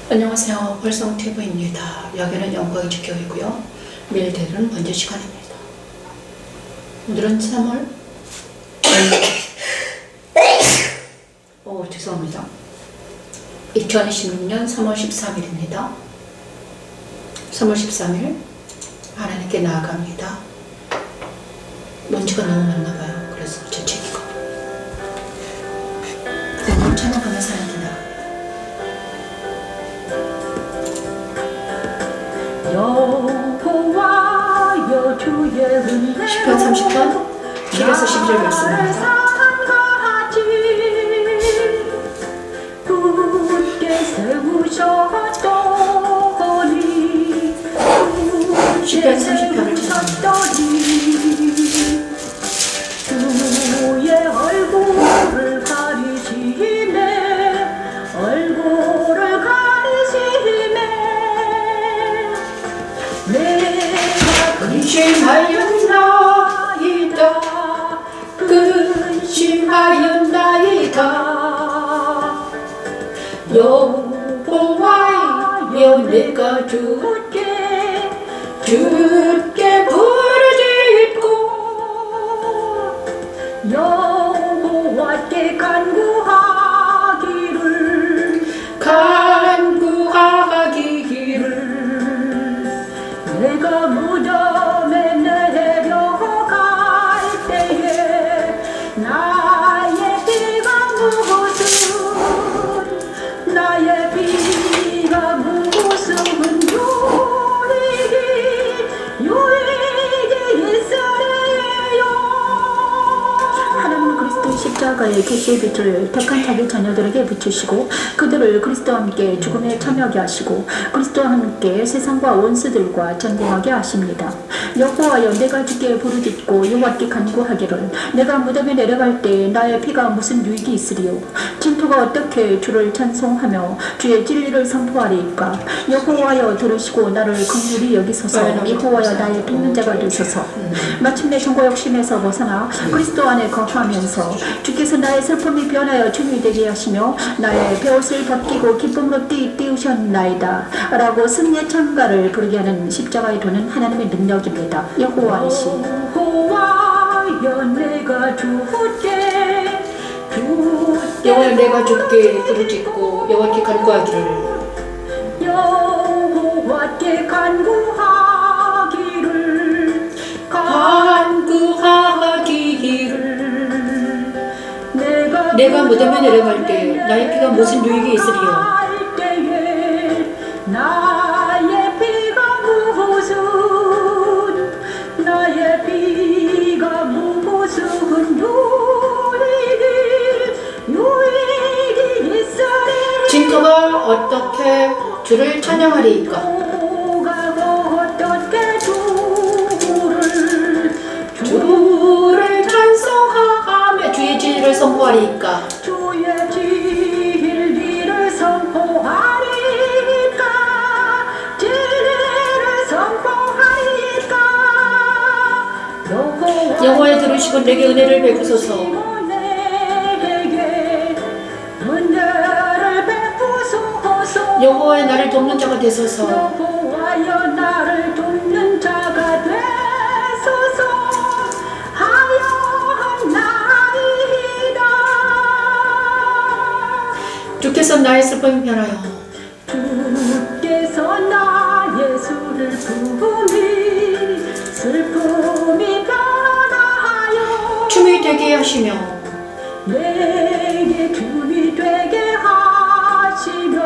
안녕하세요. 벌성TV입니다. 여기는 영광의 주교이고요. 밀대는 번제 시간입니다. 오늘은 3월 죄송합니다. 2026년 3월 13일입니다. 3월 13일 하나님께 나아갑니다. 먼지가 너무 많나봐요. 그래서 재채기가 오늘 찬양하면서 하나님께 나아갑니다. 여호와여 주의 은혜 10편 30편 1에서 11절 말씀입니다. 굳게 세우셨더니 10편 30편을 주의 얼굴을 가리시네 얼굴을 가리시네 근심하였나이다 여호와여 내가 주께 부르짖고 여호와께 간구하기를 내가 무덤에 내려갈 때에 나의 피가 무슨 유익이 있으리요. 하나님은 그리스도의 십자가의 계시의 빛을 택한 자기 자녀들에게 비추시고 그들을 그리스도와 함께 죽음에 참여하게 하시고 그리스도와 함께 세상과 원수들과 전쟁하게 하십니다. 여호와여 내가 주께 부르짖고 여호와께 간구하기를 내가 무덤에 내려갈 때 나의 피가 무슨 유익이 있으리요. 진토가 어떻게 주를 찬송하며 주의 진리를 선포하리이까. 여호와여 들으시고 나를 긍휼히 여기소서. 여호와여 나의 돕는 자가 되소서. 마침내 정과 욕심에서 벗어나 그리스도 안에 거하면서 주께서 나의 슬픔이 변하여 춤이 되게 하시며 나의 베옷을 벗기고 기쁨으로 띄우셨나이다 라고 승리의 찬가를 부르게 하는 십자가의 도는 하나님의 능력입니다. 여호와이시 여호와여 내가 주께 여호와여 내가 주께 부르짖고 여호와께 간구하기를 여호와께 간구하기를 내가 무덤에 내려갈 때 나의 피가 무슨 유익이 있으리요. 나의 피가 무슨 유익이 있으리. 진토가 어떻게 주를 찬양하리이까. 주를 찬송하며 주의 진리를 선포하리이까. 주의 진리를 선포하리이까. 여호와여 들으시고 내게 은혜를 베푸소서. 여호와여 나를 돕는 자가 되소서. 여호와여 나를 돕는 자가 되소서 하였나이다. 주께서 나의 슬픔이 변하여 주께서 나의 슬픔이 변하여 춤이 되게 하시며 내게 춤이 되게 하시며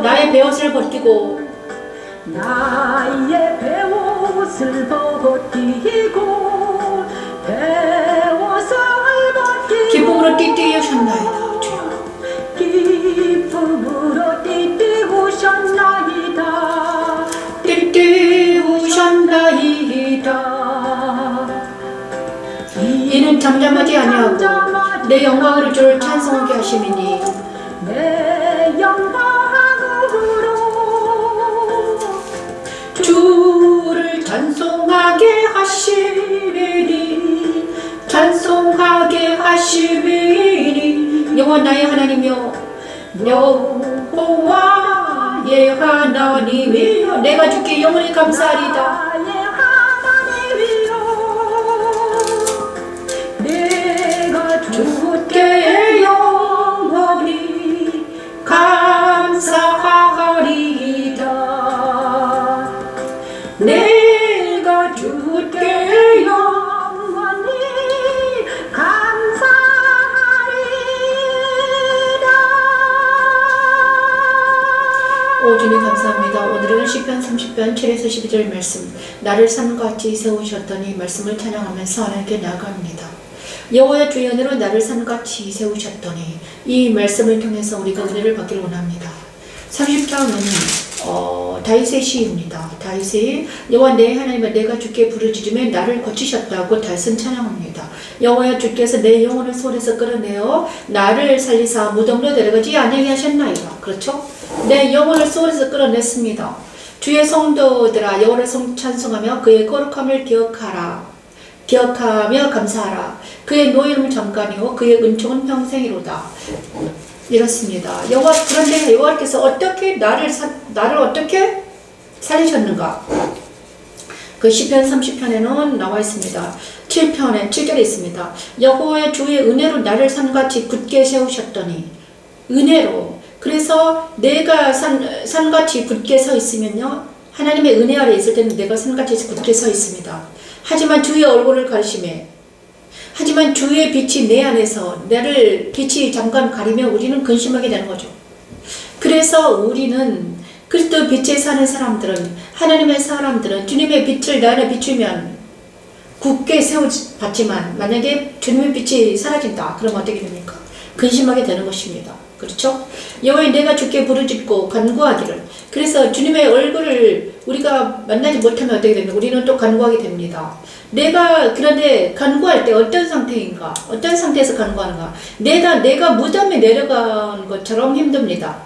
나의 베옷을 벗기고 기쁨으로 띠띠우셨나이다. 주여 기쁨으로 띠띠우셨나이다. 이는 잠잠하지 아니하고 내 영광으로 주를 찬송하게 하심이니 내 영광으로 주를 찬송하게 하시리니 여호와 나의 하나님이여 여호와의 하나님이여 내가 주께 영원히 감사하리이다. 내가 주께 영원히 감사하리이다. 내가 주께 영원히 감사하리이다. 오 주님 감사합니다. 오늘은 시편 30편 7에서 12절 말씀 나를 산같이 세우셨더니 말씀을 찬양하면서 하나님께 나아갑니다. 여호와의 주의 은혜로 나를 산같이 세우셨더니 이 말씀을 통해서 우리가 은혜를 받기를 원합니다. 30편은 다윗의 시입니다. 다윗이 여호와 내 하나님을 내가 주께 부르짖으며 나를 거치셨다고 다윗은 찬양합니다. 여호와 주께서 내 영혼을 손에서 끌어내어 나를 살리사 무덤으로 데려가지 아니하게 하셨나이다. 그렇죠? 내 영혼을 손에서 끌어냈습니다. 주의 성도들아 여호와를 찬송하며 그의 거룩함을 기억하며 감사하라. 그의 노임은 잠깐이요 그의 은총은 평생이로다. 이렇습니다. 그런데 여호와께서 어떻게 나를 어떻게 살리셨는가? 그 시편 30편에는 나와 있습니다. 7절에 있습니다. 여호와의 주의 은혜로 나를 산같이 굳게 세우셨더니 은혜로 그래서 내가 산같이 굳게 서 있으면요 하나님의 은혜 아래 있을 때는 내가 산같이 굳게 서 있습니다. 하지만 주의 얼굴을 가리심에 하지만 주의 빛이 내 안에서 나를 빛이 잠깐 가리며 우리는 근심하게 되는 거죠. 그래서 우리는 그리스도 빛에 사는 사람들은 하나님의 사람들은 주님의 빛을 내 안에 비추면 굳게 세워받지만 만약에 주님의 빛이 사라진다. 그럼 어떻게 됩니까? 근심하게 되는 것입니다. 그렇죠? 여호와여 내가 주께 부르짖고 간구하기를 그래서 주님의 얼굴을 우리가 만나지 못하면 어떻게 됩니까? 우리는 또 간구하게 됩니다. 그런데 간구할 때 어떤 상태인가? 어떤 상태에서 간구하는가? 내가 무덤에 내려간 것처럼 힘듭니다.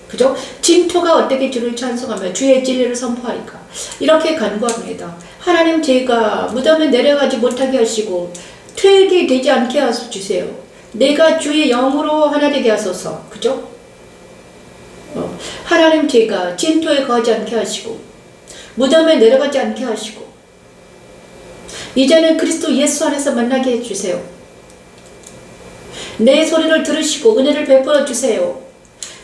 그죠? 진토가 어떻게 주를 찬송하며 주의 진리를 선포하니까 이렇게 간구합니다. 하나님 제가 무덤에 내려가지 못하게 하시고 퇴역이 되지 않게 하셔주세요. 내가 주의 영으로 하나 되게 하소서. 그죠? 하나님 제가 진토에 거하지 않게 하시고 무덤에 내려가지 않게 하시고 이제는 그리스도 예수 안에서 만나게 해주세요. 내 소리를 들으시고 은혜를 베풀어 주세요.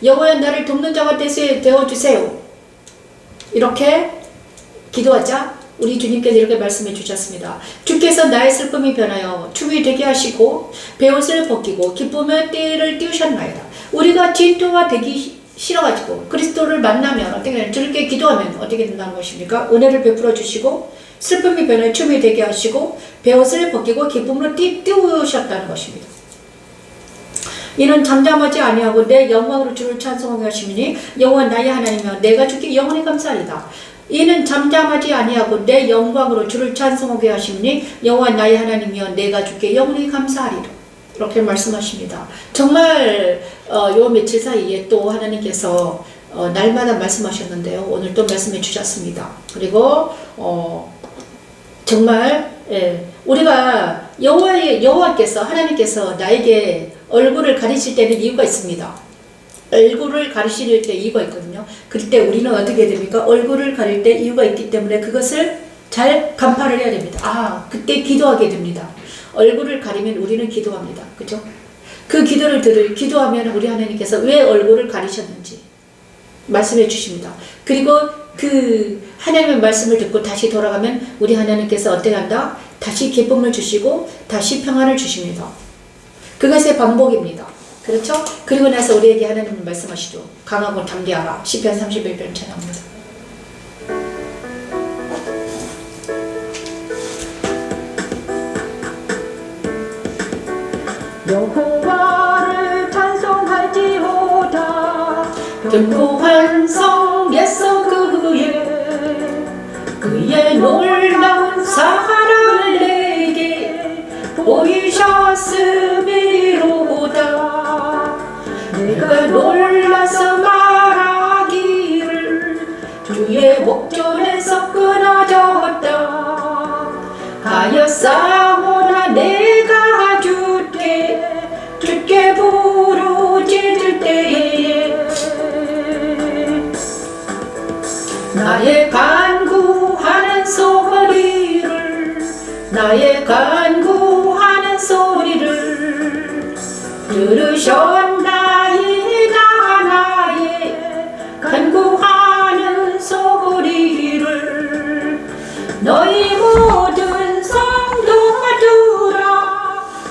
여호와여 나를 돕는 자가 되어주세요. 이렇게 기도하자 우리 주님께서 이렇게 말씀해 주셨습니다. 주께서 나의 슬픔이 변하여 춤이 되게 하시고 베옷을 벗기고 기쁨의 띠를 띄우셨나이다. 우리가 진토가 되기 싫어가지고 그리스도를 만나면 어떻게 되나 주님께 기도하면 어떻게 된다는 것입니까? 은혜를 베풀어 주시고 슬픔이 변하여 춤이 되게 하시고 베옷을 벗기고 기쁨으로 띄우셨다는 것입니다. 이는 잠잠하지 아니하고 내 영광으로 주를 찬송하게 하시니 여호와 나의 하나님이여 내가 주께 영원히 감사하리다. 이는 잠잠하지 아니하고 내 영광으로 주를 찬송하게 하시니 여호와 나의 하나님이여 내가 주께 영원히 감사하리라. 이렇게 말씀하십니다. 정말 요 며칠 사이에 또 하나님께서 날마다 말씀하셨는데요. 오늘 또 말씀해 주셨습니다. 그리고 정말 우리가 여호와께서 하나님께서 나에게 얼굴을 가리실 때는 이유가 있습니다. 얼굴을 가리실 때 이유가 있거든요. 그때 우리는 어떻게 됩니까? 얼굴을 가릴 때 이유가 있기 때문에 그것을 잘 간파를 해야 됩니다. 그때 기도하게 됩니다. 얼굴을 가리면 우리는 기도합니다. 그죠? 그 기도하면 우리 하나님께서 왜 얼굴을 가리셨는지 말씀해 주십니다. 그리고 그 하나님의 말씀을 듣고 다시 돌아가면 우리 하나님께서 어떻게 한다? 다시 기쁨을 주시고 다시 평안을 주십니다. 그것의 반복입니다. 그렇죠? 그리고 나서 우리에게 하나님은 말씀하시죠. 강하고 담대하라. 시편 31편 찬양합니다. 여호와를 찬송할지어다 견고한 성 옛성 그의 놀라운 사랑을 내게 보이셨음이로다. 내가 놀라서 말하기를 주의 목전에서 끊어졌다. 하였사오나 내가 주께 간구하는 소리를 들으셨나이다. 나의 간구하는 소리를 너희 모든 성도들아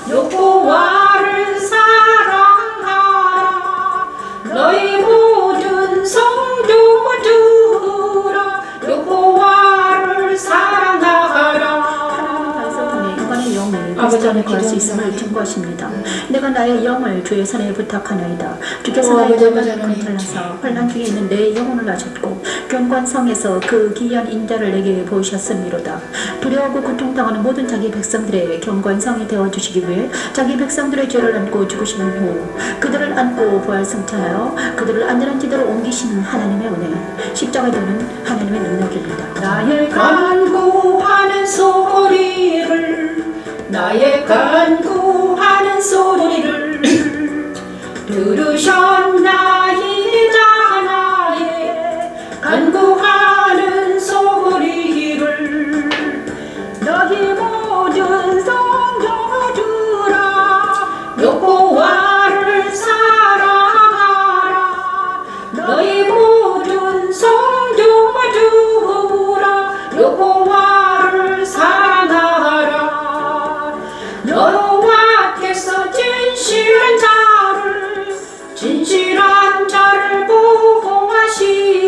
여호와를 사랑하라. 너희 모든 성도들아 여호와를 사랑하라. 인간의 영이 그리스도 안에 거할 수 있음을 증거하십니다. 내가 나의 영을 주의 손에 부탁하나이다. 주께서 나의 영을 건설하사 환난 중에 있는 내 영혼을 하셨고 견관성에서 그 기이한 인자를 내게 보이셨음이로다. 두려워하고 고통당하는 모든 자기 백성들의 견관성이 되어주시기 위해 자기 백성들의 죄를 안고 죽으신 후 그들을 안고 부활승천하여 그들을 안전한 지대로 옮기시는 하나님의 은혜, 십자가에 되는 하나님의 능력입니다. 나의 간구하는 소리를 나의 간구하는 소리를 들으셨나이다. 나의 간구하는 소리를 너희 모든 성도들아 여호와를 사랑하라. 너희 모든 성도들아 여호와를 사랑하라. 여호와께서 진실한 자를 보호하시고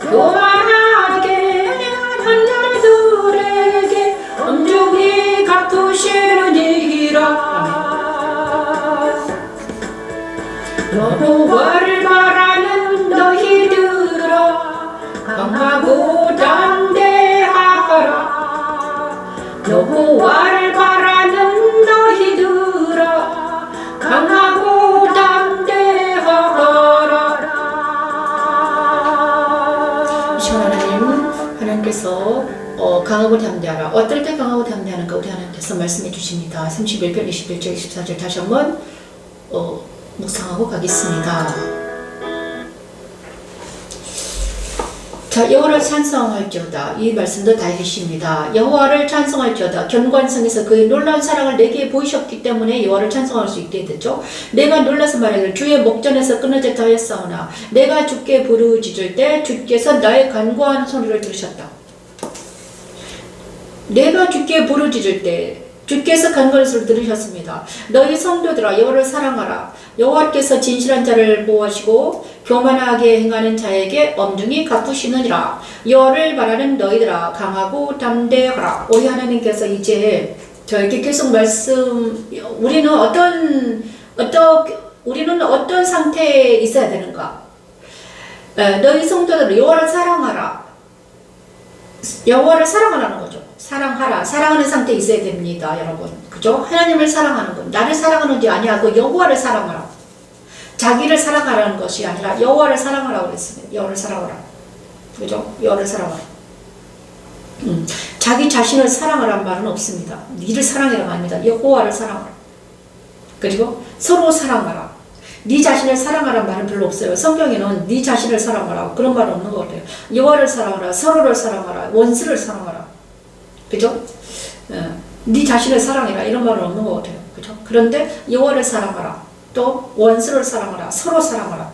교만하게 행하는 자들에게 엄중히 갚으시느니라. 여호와를 바라는 너희들아 강하고 담대하라. 여호와를 바라는 너희들아 강하고 담대하라. 하나님께서 강하고 담대하라. 어떨 때 강하고 담대하는가 우리 하나님께서 말씀해 주십니다. 31편 21절 24절 다시 한번 묵상하고 가겠습니다. 자, 여호와를 찬송할지어다. 이 말씀도 다 해주십니다. 여호와를 찬송할지어다. 견관성에서 그의 놀라운 사랑을 내게 보이셨기 때문에 여호와를 찬송할 수 있게 됐죠. 내가 놀라서 말하기를 주의 목전에서 끊어졌다 하였사오나 내가 주께 부르짖을 때 주께서 나의 간구하는 소리를 들으셨다. 내가 주께 부르짖을 때 주께서 간구하는 소리를 들으셨습니다. 너희 성도들아 여호와를 사랑하라. 여호와께서 진실한 자를 보호하시고 교만하게 행하는 자에게 엄중히 갚으시느니라. 여호와를 바라는 너희들아 강하고 담대하라. 우리 하나님께서 이제 저에게 계속 우리는 어떤 상태에 있어야 되는가? 너희 성도들아 여호와를 사랑하라. 여호와를 사랑하라는 거죠. 사랑하라. 사랑하는 상태에 있어야 됩니다, 여러분. 그죠? 하나님을 사랑하는 것. 나를 사랑하는지 아니하고 여호와를 사랑하라. 자기를 사랑하라는 것이 아니라 여호와를 사랑하라고 그랬습니다. 여호와를 사랑하라. 그죠? 여호와를 사랑하라. 자기 자신을 사랑하라는 말은 없습니다. 니를 사랑해라가 아닙니다. 여호와를 사랑하라. 그리고 서로 사랑하라. 네 자신을 사랑하라는 말은 별로 없어요. 성경에는 네 자신을 사랑하라 그런 말은 없는 것 같아요. 여호와를 사랑하라, 서로를 사랑하라, 원수를 사랑하라. 그죠? 네 자신을 사랑해라 이런 말은 없는 것 같아요. 그죠? 그런데 여호와를 사랑하라, 또 원수를 사랑하라, 서로 사랑하라.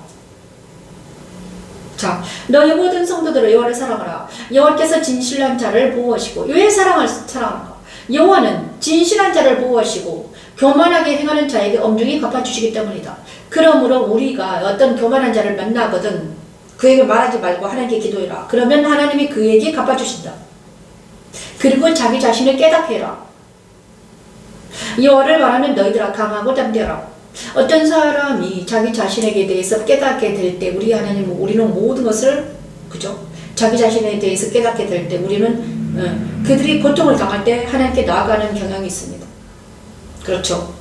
자, 너희 모든 성도들을 여호와를 사랑하라. 여호와께서 진실한 자를 보호하시고. 왜 사랑하는가? 여호와는 진실한 자를 보호하시고 교만하게 행하는 자에게 엄중히 갚아주시기 때문이다. 그러므로 우리가 어떤 교만한 자를 만나거든 그에게 말하지 말고 하나님께 기도해라. 그러면 하나님이 그에게 갚아주신다. 그리고 자기 자신을 깨닫게 해라. 여호와를 바라는 너희들아 강하고 담대하라. 어떤 사람이 자기 자신에게 대해서 깨닫게 될 때 우리는 모든 것을 그죠? 자기 자신에 대해서 깨닫게 될 때 우리는 그들이 고통을 당할 때 하나님께 나아가는 경향이 있습니다. 그렇죠?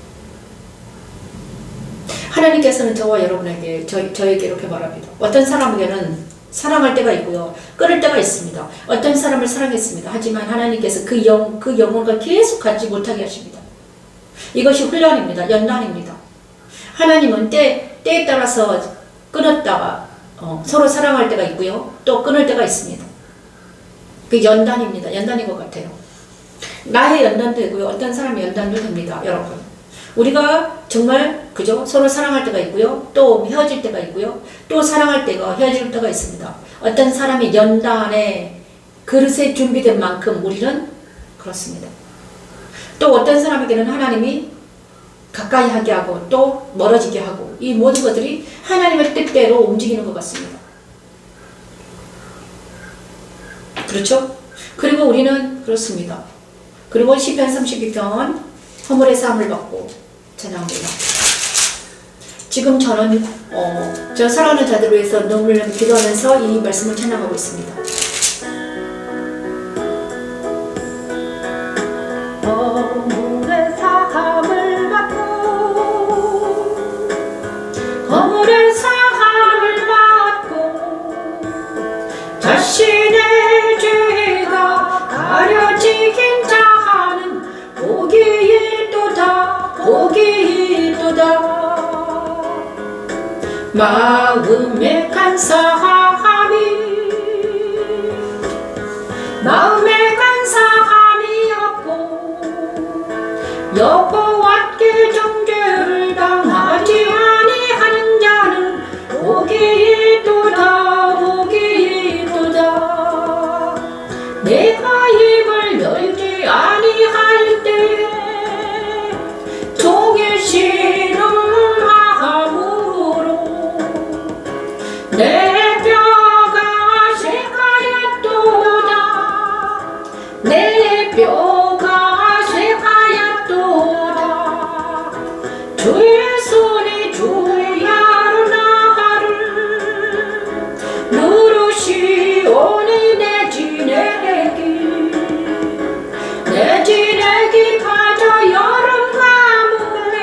하나님께서는 저와 여러분에게 저에게 이렇게 말합니다. 어떤 사람에게는 사랑할 때가 있고요. 끊을 때가 있습니다. 어떤 사람을 사랑했습니다. 하지만 하나님께서 그 영혼과 계속 갖지 못하게 하십니다. 이것이 훈련입니다. 연단입니다. 하나님은 때에 따라서 끊었다가 서로 사랑할 때가 있고요. 또 끊을 때가 있습니다. 그 연단입니다. 연단인 것 같아요. 나의 연단도 되고요. 어떤 사람의 연단도 됩니다. 여러분. 우리가 정말 그죠? 서로 사랑할 때가 있고요. 또 헤어질 때가 있고요. 또 사랑할 때가 헤어질 때가 있습니다. 어떤 사람의 연단에 그릇에 준비된 만큼 우리는 그렇습니다. 또 어떤 사람에게는 하나님이 가까이 하게 하고 또 멀어지게 하고 이 모든 것들이 하나님의 뜻대로 움직이는 것 같습니다. 그렇죠? 그리고 우리는 그렇습니다. 그리고 시편 32편 허물의 사함을 받고 찬양합니다. 지금 저는 저 사랑하는 자들을 위해서 눈물을 기도하면서 이 말씀을 찬양하고 있습니다. 허물의 사함을 받고 허물의 사함을 받고 자신의 죄가 가려지긴 자는 복이 있도다 복이 있도다 마음에 간사함이 없고 여호와께 정죄를 당하지 아니하는 자는 복이 있도다 복이 있도다 내가 입을 열지 아니할 때 종일 신음함으로 내 뼈가 새하얗도다 내 뼈가 새하얗도다 주의 손이 주야로 나를 누르시오니 내 진액이 빠져 여름 가물에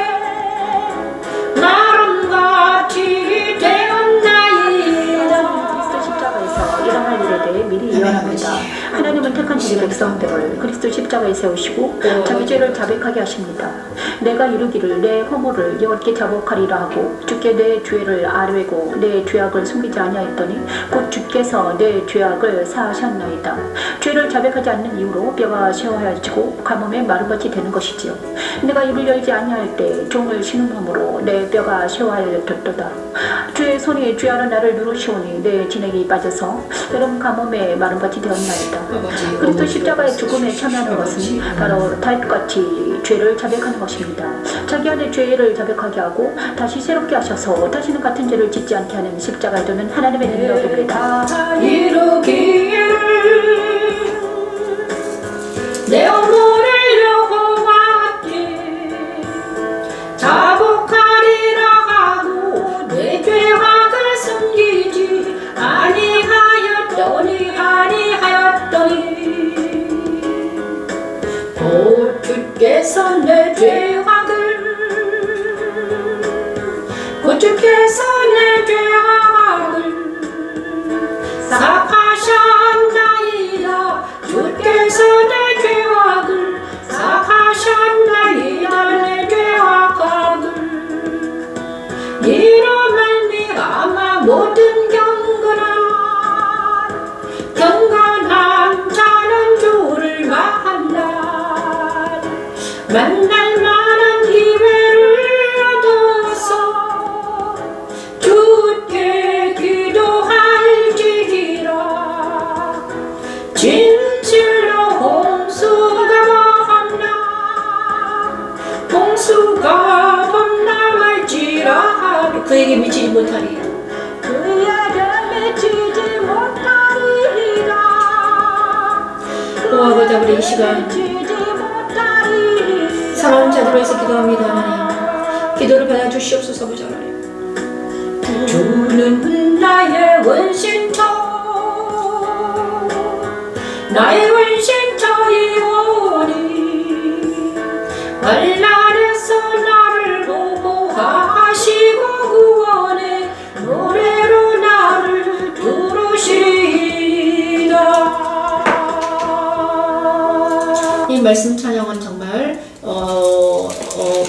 나름같이 되었나이다. 그리스도 십자가에서 일어날 일에 대해 미리 예언합니다. 하나님은 택한 자기 백성들을 그리스도 십자가에 세우시고 자기 죄를 자백하게 하십니다. 내가 이루기를 내 허물을 여호와께 자복하리라 하고 주께 내 죄를 아뢰고 내 죄악을 숨기지 아니하였더니 곧 주께서 내 죄악을 사하셨나이다. 죄를 자백하지 않는 이유로 뼈가 쇠하여지고 가뭄에 마름같이 되는 것이지요. 내가 입을 열지 아니할 때 종을 신음함으로 내 뼈가 쇠하여졌도다. 주의 손이 죄하는 나를 누르시오니 내 진액이 빠져서 여름 가뭄에 마름같이 되었나이다. 그리스도 십자가의 죽음에 참여하는 것은 바로 다윗같이 죄를 자백하는 것입니다. 자기 안에 죄를 자백하게 하고 다시 새롭게 하셔서 다시는 같은 죄를 짓지 않게 하는 십자가에 두는 하나님의 능력입니다. 이루기를 내 허물을 여호와께 자복하리라 하고 내 죄악을 숨기지 아니하였더니 곧 주께서 내 죄악을 사하셨나이다. 주께서 내 죄악을 사하셨나이다. 내 죄악을 이로 말미암아 모든 경건한 자는 주를 만날 만한 기회를 얻어서 주께 기도할지니라. 진실로 홍수가 범람할지라. 그에게 미치지 못하리라. 아버지, 우리 이 시간 사랑하는 자들을 위해서 기도합니다. 하나님, 기도를 받아주시옵소서. 보자 하나님. 주는 나의 원신처, 나의 원신처이오니 환난에서 나를 보호하시고 구원의 노래로 나를 부르시다. 이 말씀 찬양은 정말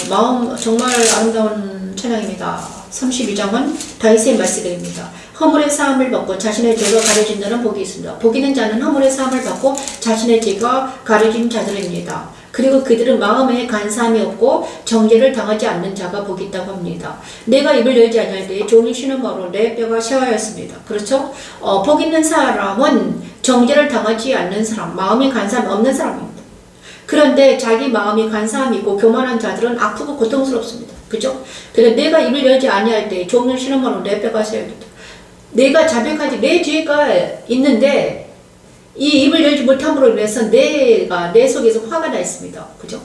마음 정말 아름다운 찬양입니다. 32장은 다윗의 말씀입니다. 허물의 사함을 받고 자신의 죄가 가려진 자는 복이 있습니다. 복 있는 자는 허물의 사함을 받고 자신의 죄가 가려진 자들입니다. 그리고 그들은 마음에 간사함이 없고 정죄를 당하지 않는 자가 복이 있다고 합니다. 내가 입을 열지 아니할 때에 종일 신음으로 내 뼈가 쇠하였습니다. 그렇죠? 복 있는 사람은 정죄를 당하지 않는 사람, 마음에 간사함이 없는 사람입니다. 그런데 자기 마음이 간사함이 있고 교만한 자들은 아프고 고통스럽습니다. 그죠? 그래서 내가 입을 열지 아니할 때에 종일 신음으로 내 뼈가 쇠하였습니다. 내가 자백하지 내 죄가 있는데 이 입을 열지 못함으로 인해서 내 속에서 화가 나 있습니다. 그죠?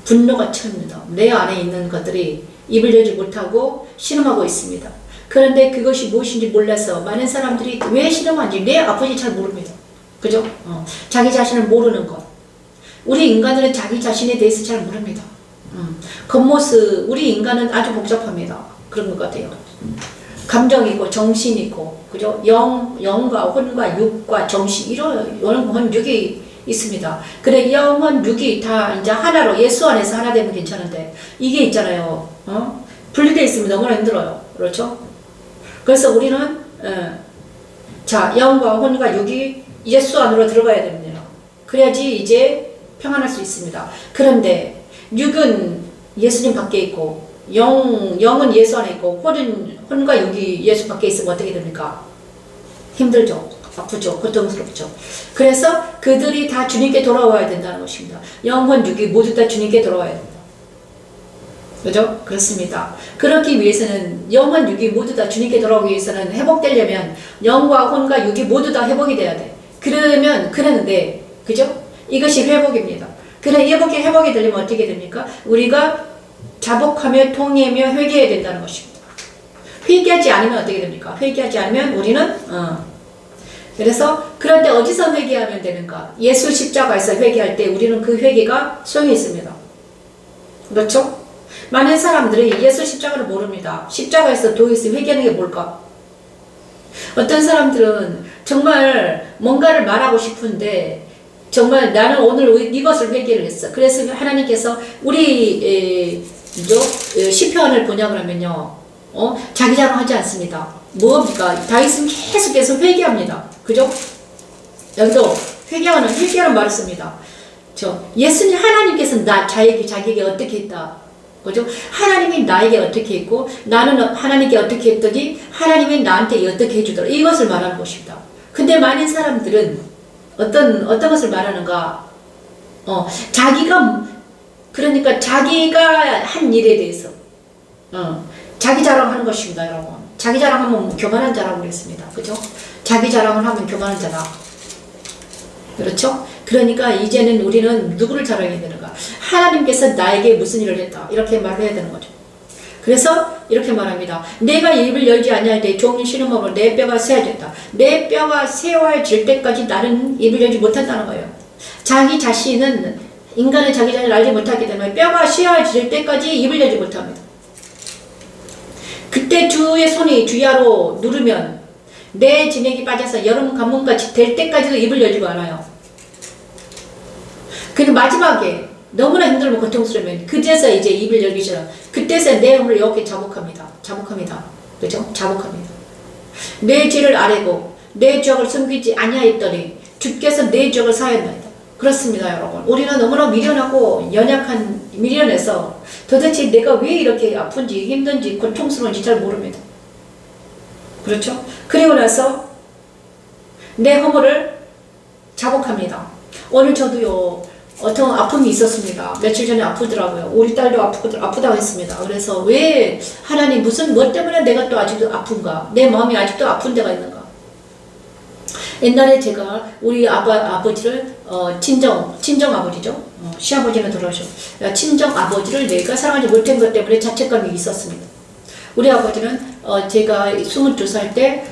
분노가 찹니다. 내 안에 있는 것들이 입을 열지 못하고 신음하고 있습니다. 그런데 그것이 무엇인지 몰라서 많은 사람들이 왜 신음하는지 내 아픈지 잘 모릅니다. 그죠? 자기 자신을 모르는 것. 우리 인간들은 자기 자신에 대해서 잘 모릅니다. 겉모습, 우리 인간은 아주 복잡합니다. 그런 것 같아요. 감정이 있고 정신이 있고 그죠? 영과 혼과 육과 정신 이런 육이 있습니다. 그래 영혼 육이 다 이제 하나로 예수 안에서 하나 되면 괜찮은데 이게 있잖아요. 분리되어 있으면 너무나 힘들어요. 그렇죠? 그래서 우리는 자 영과 혼과 육이 예수 안으로 들어가야 됩니다. 그래야지 이제 평안할 수 있습니다. 그런데 육은 예수님 밖에 있고 영은 예수 안에 있고 혼과 육이 예수 밖에 있으면 어떻게 됩니까? 힘들죠. 아프죠. 고통스럽죠. 그래서 그들이 다 주님께 돌아와야 된다는 것입니다. 영혼 육이 모두 다 주님께 돌아와야 된다. 그죠? 그렇습니다. 그렇기 위해서는 영혼 육이 모두 다 주님께 돌아오기 위해서는 회복되려면 영과 혼과 육이 모두 다 회복이 돼야 돼. 그러는데 그죠? 이것이 회복입니다. 그래 회복이 되려면 어떻게 됩니까? 우리가 자복하며 통회하며 회개해야 된다는 것입니다. 회개하지 않으면 어떻게 됩니까? 회개하지 않으면 우리는 그래서 그런데 어디서 회개하면 되는가? 예수 십자가에서 회개할 때 우리는 그 회개가 소용이 있습니다. 그렇죠? 많은 사람들이 예수 십자가를 모릅니다. 십자가에서 도에서 회개하는 게 뭘까? 어떤 사람들은 정말 뭔가를 말하고 싶은데 정말 나는 오늘 이것을 회개를 했어. 그래서 하나님께서 우리 시편을 보냐 그러면요, 자기 자랑하지 않습니다. 뭡니까? 다윗은 계속해서 회개합니다. 그죠? 여기도 회개하는 말을 씁니다. 예수님 하나님께서 자기에게 어떻게 했다. 그죠? 하나님이 나에게 어떻게 했고 나는 하나님께 어떻게 했더니 하나님이 나한테 어떻게 해주더라. 이것을 말하는 것입니다. 근데 많은 사람들은 어떤 것을 말하는가? 그러니까 자기가 한 일에 대해서 자기 자랑하는 것입니다, 여러분. 자기 자랑하면 교만한 자라고 그랬습니다. 그죠? 자기 자랑을 하면 교만한 자다. 그렇죠? 그러니까 이제는 우리는 누구를 자랑해야 되는가? 하나님께서 나에게 무슨 일을 했다. 이렇게 말을 해야 되는 거죠. 그래서 이렇게 말합니다. 내가 입을 열지 아니할 때 종일 신음으로 내 뼈가 쇠해졌다. 내 뼈가 쇠해질 때까지 나는 입을 열지 못한다는 거예요. 자기 자신은 인간은 자기 자신을 알지 못하기 때문에 뼈가 쇠해질 때까지 입을 열지 못합니다. 그때 주의 손이 주야로 누르면 내 진액이 빠져서 여름 가뭄같이 될 때까지도 입을 열지 않아요. 근데 마지막에 너무나 힘들고 고통스러우면 그때서 이제 입을 열기 싫어. 그때서 내 영혼을 이렇게 자복합니다. 그죠? 자복합니다. 내 죄를 아뢰고 내 죄악을 숨기지 아니하였더니 주께서 내 죄악을 사하였나이다. 그렇습니다, 여러분. 우리는 너무나 미련하고 미련해서 도대체 내가 왜 이렇게 아픈지 힘든지 고통스러운지 잘 모릅니다. 그렇죠? 그리고 나서 내 허물을 자복합니다. 오늘 저도요, 어떤 아픔이 있었습니다. 며칠 전에 아프더라고요. 우리 딸도 아프다고 했습니다. 그래서 왜 하나님 뭐 때문에 내가 또 아직도 아픈가? 내 마음이 아직도 아픈 데가 있는가? 옛날에 제가 우리 아버지를 친정 아버지죠. 시아버지는 돌아오셨고 친정 아버지를 내가 사랑하지 못한 것 때문에 자책감이 있었습니다. 우리 아버지는 제가 22살 때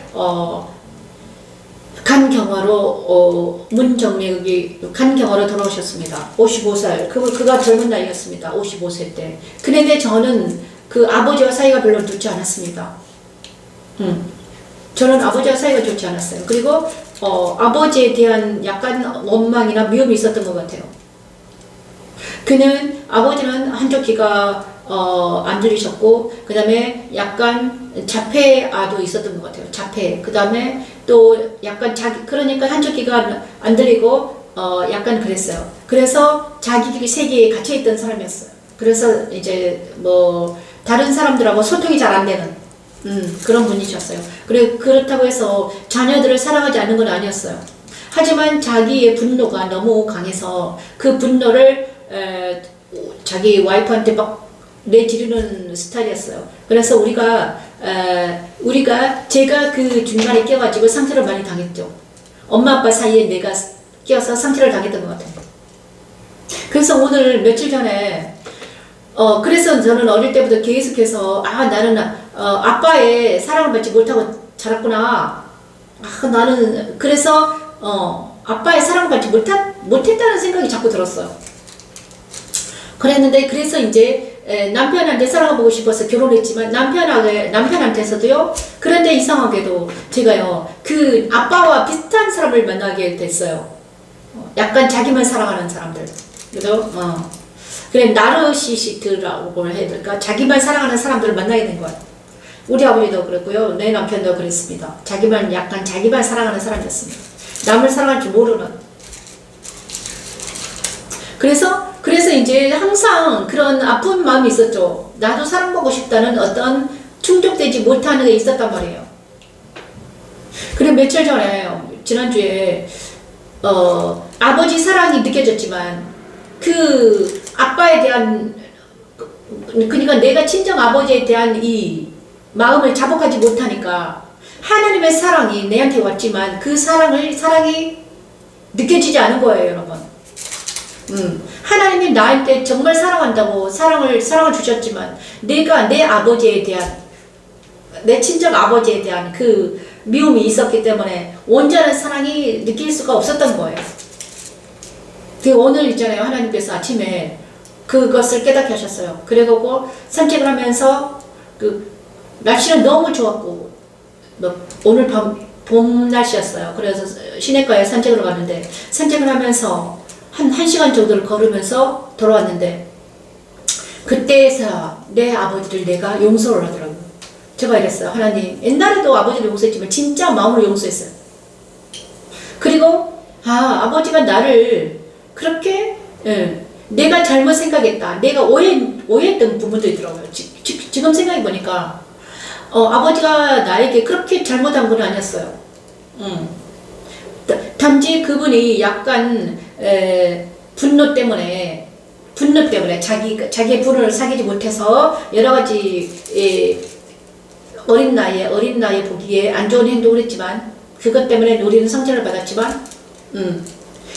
간경화로 문정맥이 간경화로 돌아오셨습니다. 55살. 그가 젊은 나이였습니다. 55세 때. 그런데 저는 그 아버지와 사이가 별로 좋지 않았습니다. 저는 아버지와 사이가 좋지 않았어요. 그리고 아버지에 대한 약간 원망이나 미움이 있었던 것 같아요. 아버지는 한쪽 귀가 안 들리셨고, 그 다음에 약간 자폐아도 있었던 것 같아요. 자폐. 그 다음에 또 약간 그러니까 한쪽 귀가 안 들리고, 약간 그랬어요. 그래서 자기 세계에 갇혀있던 사람이었어요. 그래서 이제 뭐, 다른 사람들하고 소통이 잘 안 되는, 그런 분이셨어요. 그리고 그렇다고 해서 자녀들을 사랑하지 않는 건 아니었어요. 하지만 자기의 분노가 너무 강해서 그 분노를 자기 와이프한테 막 내지르는 스타일이었어요. 그래서 제가 그 중간에 껴가지고 상처를 많이 당했죠. 엄마 아빠 사이에 내가 껴서 상처를 당했던 것 같아요. 그래서 오늘 며칠 전에 그래서 저는 어릴 때부터 계속해서 나는 아빠의 사랑을 받지 못하고 자랐구나. 나는 그래서 아빠의 사랑을 받지 못했다는 생각이 자꾸 들었어요. 그래서 이제 남편한테 사랑을 싶어서 결혼했지만 남편한테서도요. 그런데 이상하게도 제가요 그 아빠와 비슷한 사람을 만나게 됐어요. 약간 자기만 사랑하는 사람들. 그래서 그래 나르시시스트라고 해야 될까? 자기만 사랑하는 사람들을 만나게 된 거예요. 우리 아버지도 그랬고요. 내 남편도 그랬습니다. 약간 자기만 사랑하는 사람이었습니다. 남을 사랑할 줄 모르는. 그래서 이제 항상 그런 아픈 마음이 있었죠. 나도 사랑받고 싶다는 어떤 충족되지 못하는 게 있었단 말이에요. 그리고 며칠 전에, 지난주에, 아버지 사랑이 느껴졌지만, 그 아빠에 대한, 그러니까 내가 친정 아버지에 대한 이 마음을 자복하지 못하니까, 하나님의 사랑이 내한테 왔지만 그 사랑이 느껴지지 않은 거예요, 여러분. 하나님이 나한테 정말 사랑한다고 사랑을 주셨지만 내가 내 아버지에 대한 내 친정 아버지에 대한 그 미움이 있었기 때문에 온전한 사랑이 느낄 수가 없었던 거예요. 오늘 있잖아요. 하나님께서 아침에 그것을 깨닫게 하셨어요. 그래갖고 산책을 하면서 날씨는 너무 좋았고 오늘 봄 날씨였어요. 그래서 시내가에 산책을 갔는데 산책을 하면서 한 1시간 정도를 걸으면서 돌아왔는데 그때에서 내 아버지를 내가 용서를 하더라고요. 제가 이랬어요. 하나님, 옛날에도 아버지를 용서했지만 진짜 마음으로 용서했어요. 그리고 아버지가 나를 그렇게 내가 잘못 생각했다. 내가 오해했던 부분도 있더라고요. 지금 생각해보니까 아버지가 나에게 그렇게 잘못한 건 아니었어요. 단지 그분이 약간 분노 때문에 자기의 분을 사귀지 못해서 여러 가지 어린 나이에 보기에 안 좋은 행동을 했지만 그것 때문에 우리는 상처를 받았지만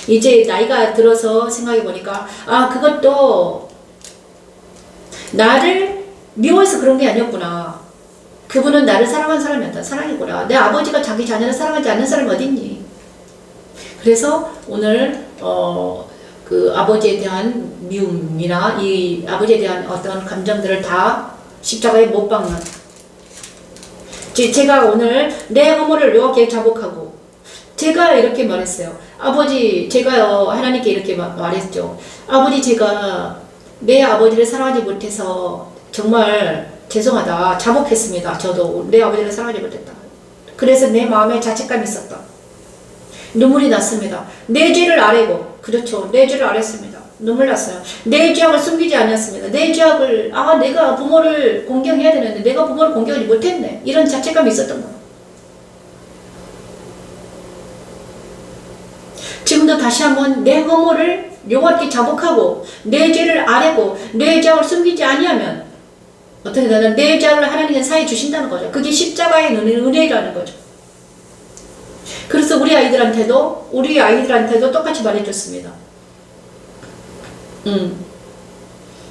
이제 나이가 들어서 생각해 보니까 그것도 나를 미워해서 그런 게 아니었구나. 그분은 나를 사랑한 사람이었다. 사랑이구나. 내 아버지가 자기 자녀를 사랑하지 않는 사람이 어딨니? 그래서 오늘 그 아버지에 대한 미움이나 이 아버지에 대한 어떤 감정들을 다 십자가에 못 박는 제가 오늘 내 허물을 이렇게 자복하고 제가 이렇게 말했어요. 아버지, 제가요 하나님께 이렇게 말했죠. 아버지, 제가 내 아버지를 사랑하지 못해서 정말 죄송하다. 자복했습니다. 저도 내 아버지를 사랑하지 못했다. 그래서 내 마음에 자책감이 있었다. 눈물이 났습니다. 내 죄를 아뢰고, 그렇죠. 내 죄를 아뢰습니다. 눈물 났어요. 내 죄악을 숨기지 않았습니다. 내 죄악을, 내가 부모를 공경해야 되는데 내가 부모를 공경하지 못했네. 이런 자책감이 있었던 거예요. 지금도 다시 한번 내 허물을 여호와께 자복하고 내 죄를 아뢰고 내 죄악을 숨기지 아니하면 어떻게 되나 내 죄악을 하나님께 사해 주신다는 거죠. 그게 십자가의 은혜라는 거죠. 그래서 우리 아이들한테도 똑같이 말해줬습니다.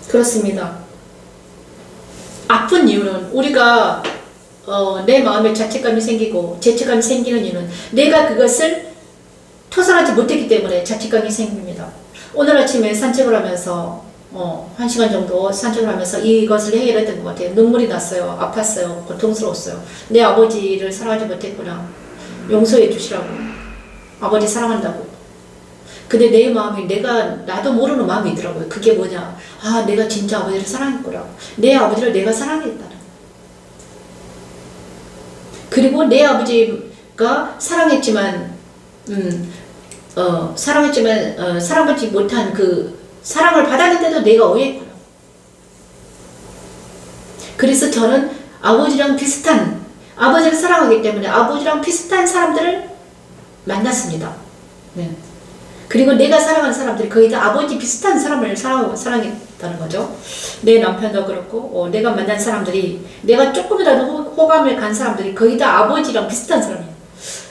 그렇습니다. 아픈 이유는 우리가 내 마음에 자책감이 생기고 죄책감이 생기는 이유는 내가 그것을 토설하지 못했기 때문에 자책감이 생깁니다. 오늘 아침에 산책을 하면서 1시간 정도 산책을 하면서 이것을 해결했던 것 같아요. 눈물이 났어요. 아팠어요. 고통스러웠어요. 내 아버지를 사랑하지 못했구나. 용서해 주시라고. 아버지 사랑한다고. 근데 내 마음이 나도 모르는 마음이 있더라고요. 그게 뭐냐. 아, 내가 진짜 아버지를 사랑했구나. 내 아버지를 내가 사랑했다는. 그리고 내 아버지가 사랑했지만, 사랑받지 못한 그 사랑을 받았는데도 내가 오해했구나. 그래서 저는 아버지랑 비슷한, 아버지를 사랑하기 때문에 아버지랑 비슷한 사람들을 만났습니다. 네. 그리고 내가 사랑하는 사람들이 거의 다 아버지 비슷한 사람을 사랑했다는 거죠. 내 남편도 그렇고, 내가 만난 사람들이, 내가 조금이라도 호감을 간 사람들이 거의 다 아버지랑 비슷한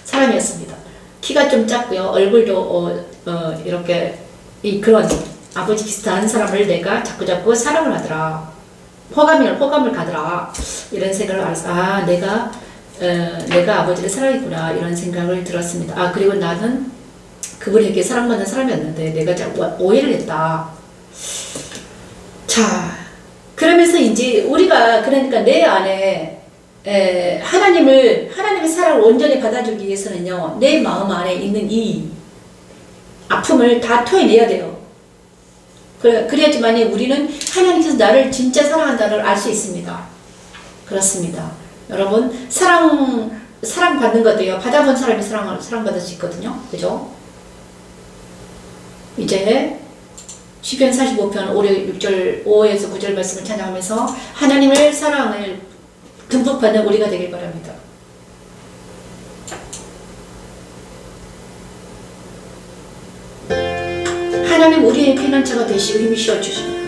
사람이었습니다. 키가 좀 작고요. 얼굴도, 이렇게, 그런 아버지 비슷한 사람을 내가 자꾸 사랑을 하더라. 호감을 가더라. 이런 생각을 알았어. 아, 내가 아버지를 사랑했구나. 이런 생각을 들었습니다. 아, 그리고 나는 그분에게 사랑받는 사람이었는데 내가 오해를 했다. 자, 그러면서 이제 우리가 그러니까 내 안에 하나님의 사랑을 온전히 받아주기 위해서는요, 내 마음 안에 있는 이 아픔을 다 토해내야 돼요. 그래야지만 우리는 하나님께서 나를 진짜 사랑한다를 알 수 있습니다. 그렇습니다. 여러분, 사랑받는 것도요, 받아본 사람이 사랑받을 수 있거든요. 그죠? 이제 시편 45편 5에서 9절 말씀을 찬양하면서 하나님의 사랑을 듬뿍 받는 우리가 되길 바랍니다. 하나님 우리의 피난처가 되시고 힘이 쉬어 주십니다.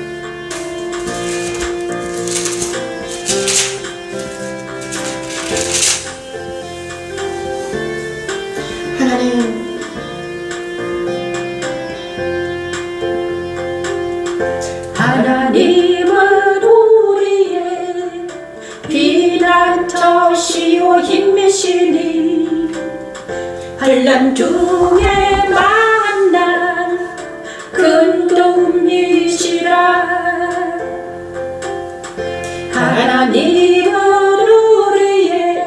하나님은 우리의 피난처시오 힘이시니 환난 중에 만난 큰 도움이시라. 하나님은 우리의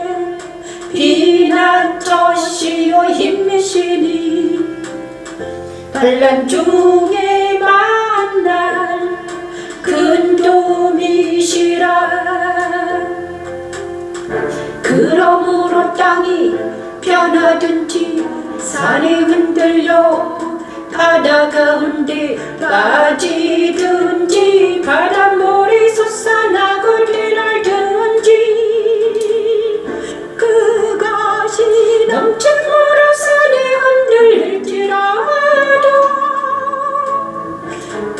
피난처시오 힘이시니 환난 중에 만난 큰 도움이시라. 그러므로 땅이 변하든지 산이 흔들려 바다 가운데 빠지든지 바닷물이 솟아나고 뛰놀든지 그것이 넘친 물로 산이 흔들릴지라도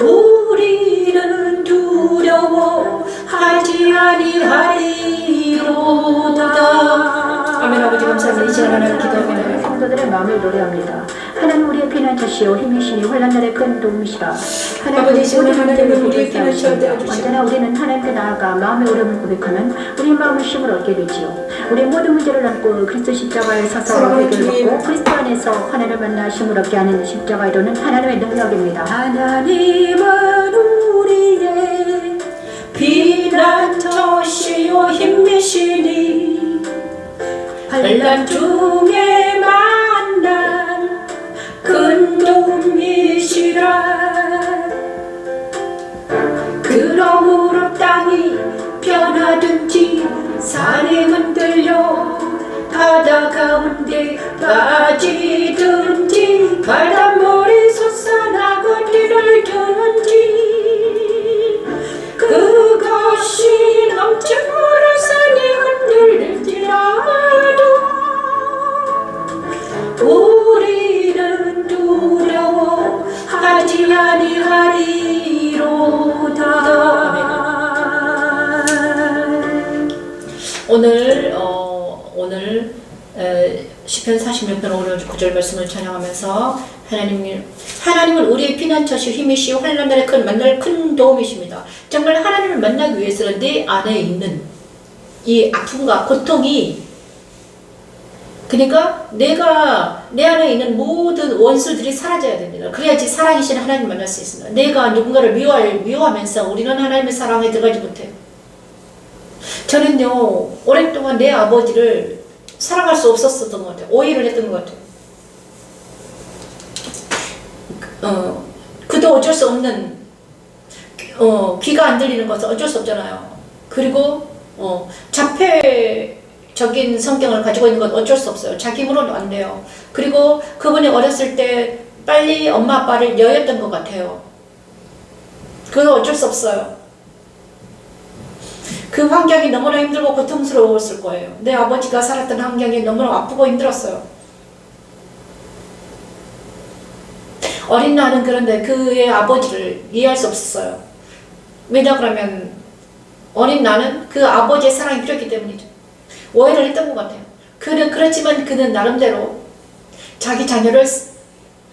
우리는 두려워하지 아니하리로다. 아멘. 아버지 감사합니다. 이 시간 하나님 기도합니다. 성도들의 마음을 노래합니다. 하나님 우리의 피난처시오 힘이시니 환난 날의 큰 도움이시라. 아버지 지금 하나님은 우리의 피난처가 되어주시오. 언제나 우리는 하나님께 나아가 마음의 어려움을 고백하면 우리의 마음은 쉼을 얻게 되지요. 우리의 모든 문제를 안고 그리스도 십자가에 서서 해결을 받고 그리스도 안에서 하나님을 만나 쉼을 얻게 하는 십자가의 이루는 하나님의 능력입니다. 하나님은 우리의 피난처시오 힘이시니 환난 중에 만난 큰 도움이시라. 그러므로 땅이 변하든지 산이 흔들려 바다 가운데 빠지든지 바닷물이 솟아나고 뛰놀든지 그것이 넘친 물로 산이 흔들릴지라도 우리는 두려워하지 아니하리로다. 오늘 시편 46편 5절 9절 말씀을 찬양하면서 하나님은 우리의 피난처시오 힘이시오 환난 날에 만날 큰 도움이십니다. 정말 하나님을 만나기 위해서는 내 안에 있는 이 아픔과 고통이, 그러니까 내 안에 있는 모든 원수들이 사라져야 됩니다. 그래야지 살아계신 하나님을 만날 수 있습니다. 내가 누군가를 미워하면서 우리는 하나님의 사랑에 들어가지 못해요. 저는요, 오랫동안 내 아버지를 사랑할 수 없었던 것 같아요. 오해를 했던 것 같아요. 그도 어쩔 수 없는, 귀가 안 들리는 것은 어쩔 수 없잖아요. 그리고 자폐적인 성격을 가지고 있는 건 어쩔 수 없어요. 자기 힘으로는 안 돼요. 그리고 그분이 어렸을 때 빨리 엄마 아빠를 여였던 것 같아요. 그건 어쩔 수 없어요. 그 환경이 너무나 힘들고 고통스러웠을 거예요. 내 아버지가 살았던 환경이 너무나 아프고 힘들었어요. 어린 나는 그런데 그의 아버지를 이해할 수 없었어요. 왜냐 그러면 어린 나는 그 아버지의 사랑이 필요했기 때문이죠. 오해를 했던 것 같아요. 그렇지만 그는 나름대로 자기 자녀를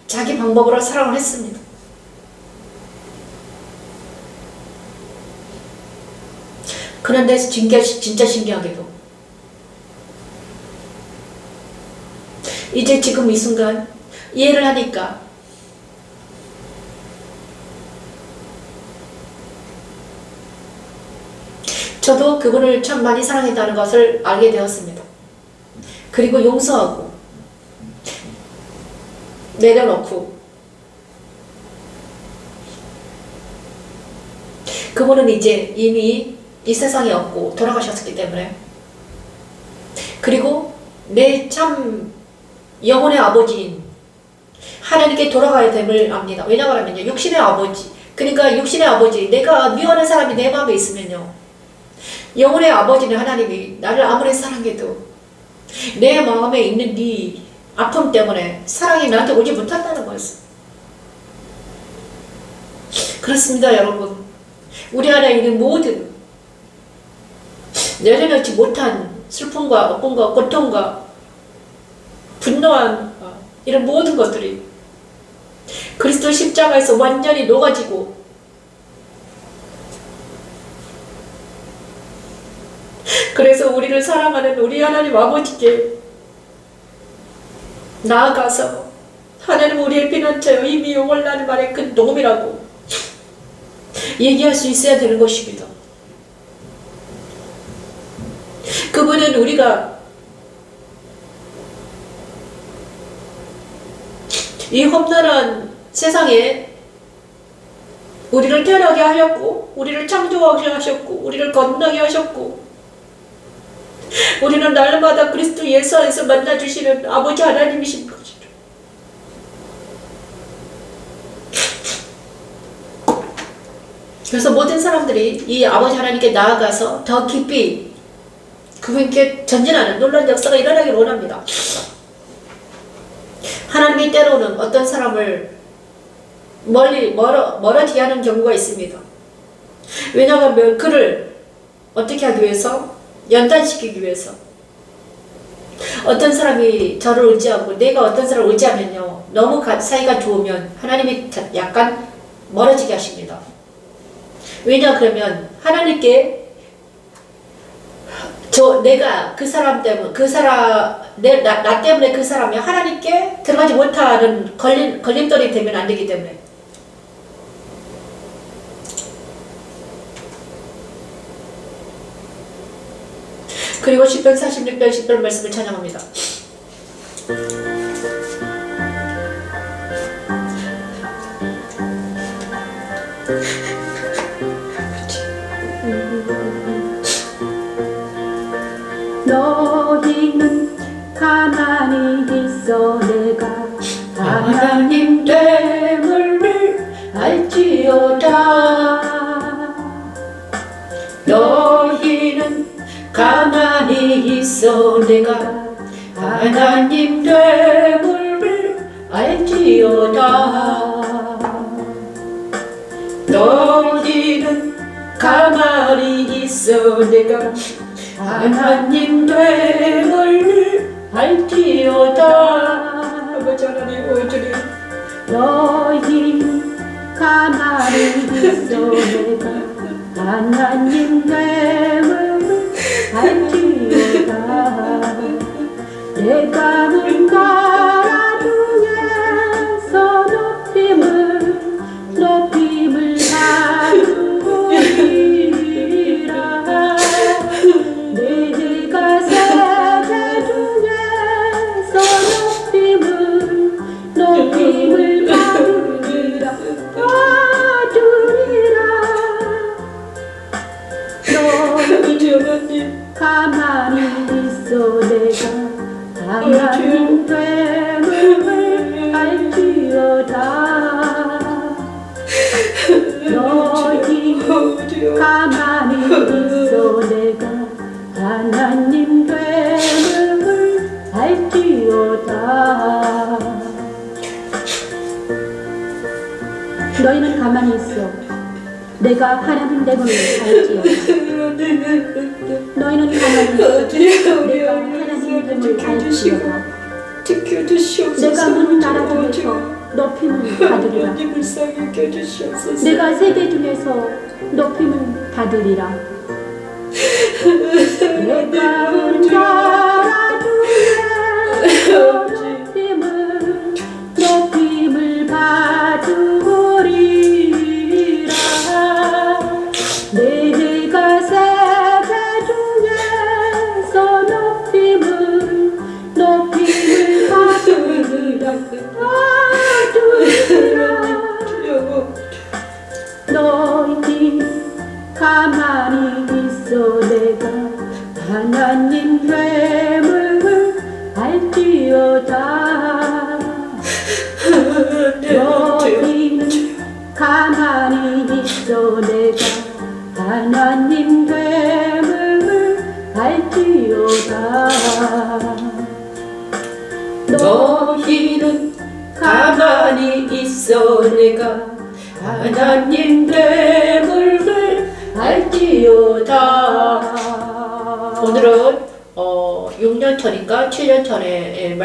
자기 방법으로 사랑을 했습니다. 그런데 진짜 신기하게도 이제 지금 이 순간 이해를 하니까 저도 그분을 참 많이 사랑했다는 것을 알게 되었습니다. 그리고 용서하고 내려놓고 그분은 이제 이미 이 세상에 없고 돌아가셨기 때문에 그리고 내 참 영혼의 아버지인 하나님께 돌아가야 됨을 압니다. 왜냐하면요 육신의 아버지 그러니까 육신의 아버지 내가 미워하는 사람이 내 마음에 있으면요 영혼의 아버지는 하나님이 나를 아무리 사랑해도 내 마음에 있는 네 아픔 때문에 사랑이 나한테 오지 못한다는 거였어. 그렇습니다 여러분. 우리 안에 있는 모든 내려놓지 못한 슬픔과 억울과 고통과 분노한 이런 모든 것들이 그리스도 십자가에서 완전히 녹아지고 그래서 우리를 사랑하는 우리 하나님 아버지께 나아가서 하나님 우리의 피난처여 이미 영원하는 말의 큰 도움이라고 얘기할 수 있어야 되는 것입니다. 그분은 우리가 이 험난한 세상에 우리를 태어나게 하셨고 우리를 창조하게 하셨고 우리를 건너게 하셨고 우리는 날마다 그리스도 예수 안에서 만나주시는 아버지 하나님이신 것이죠. 그래서 모든 사람들이 이 아버지 하나님께 나아가서 더 깊이 그분께 전진하는 놀라운 역사가 일어나기를 원합니다. 하나님이 때로는 어떤 사람을 멀어지게 하는 경우가 있습니다. 왜냐하면 그를 어떻게 하기 위해서? 연단시키기 위해서. 어떤 사람이 저를 의지하고 내가 어떤 사람을 의지하면요 너무 사이가 좋으면 하나님이 약간 멀어지게 하십니다. 왜냐 그러면 하나님께 내가 그 사람 때문에 나 때문에 그 사람이 하나님께 들어가지 못하는 걸림돌이 되면 안 되기 때문에. 그리고 10편 46편 10편 말씀을 찬양합니다. 너희는 가만히 있어 내가 하나님 됨을 알지어다. 너희는 가만히 있어 내가 하나님 됨을 알지어다. 너희는 가만히 있어 내가 하나님 됨을 알지어다. 아버지 하나님 보여주리. 너희는 가만히 있어 내가 하나님 됨을 알지어다. 내가 문나라 중에서 높임을 받으리라. 내가 세대 중에서 높임을 받으리라. 가만히 있어 내가 하나님 됨을 알지어다. 너희 가만히 있어 내가 하나님 됨을 알지어다. 너희는 가만히 있어 내가 하나님 됨을 알지어다. 너희는 가만히 있어 내가 하나님 됨을 알지어다. 내가 문 나라 중에서 높임을 받으리라. 내가 세계 중에서 높임을 받으리라. 내가 문 나라 중에서 높임을 받으리라. 내가 세계 중에서 높임을 받으리라. 너희 가만히 있어 내가 하나님 됨을 알지어다. 너희는 가만히 있어 내가 하나님 됨을 알지어다. 너희는 가만히 있어 내가 하나님 됨을 알지어다. 오늘은 6년 전인가 7년 전에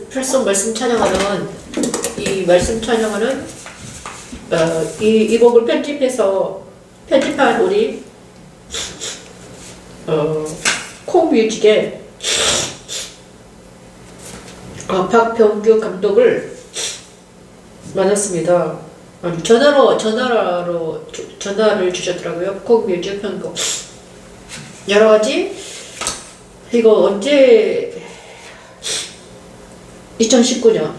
풀송 말씀 찬양하는 이 말씀 찬양하는 이 곡을 편집한 우리 콩뮤직의 박병규 감독을 만났습니다. 전화를 주셨더라고요. 콩뮤직 편곡 여러 가지. 이거 언제 2019년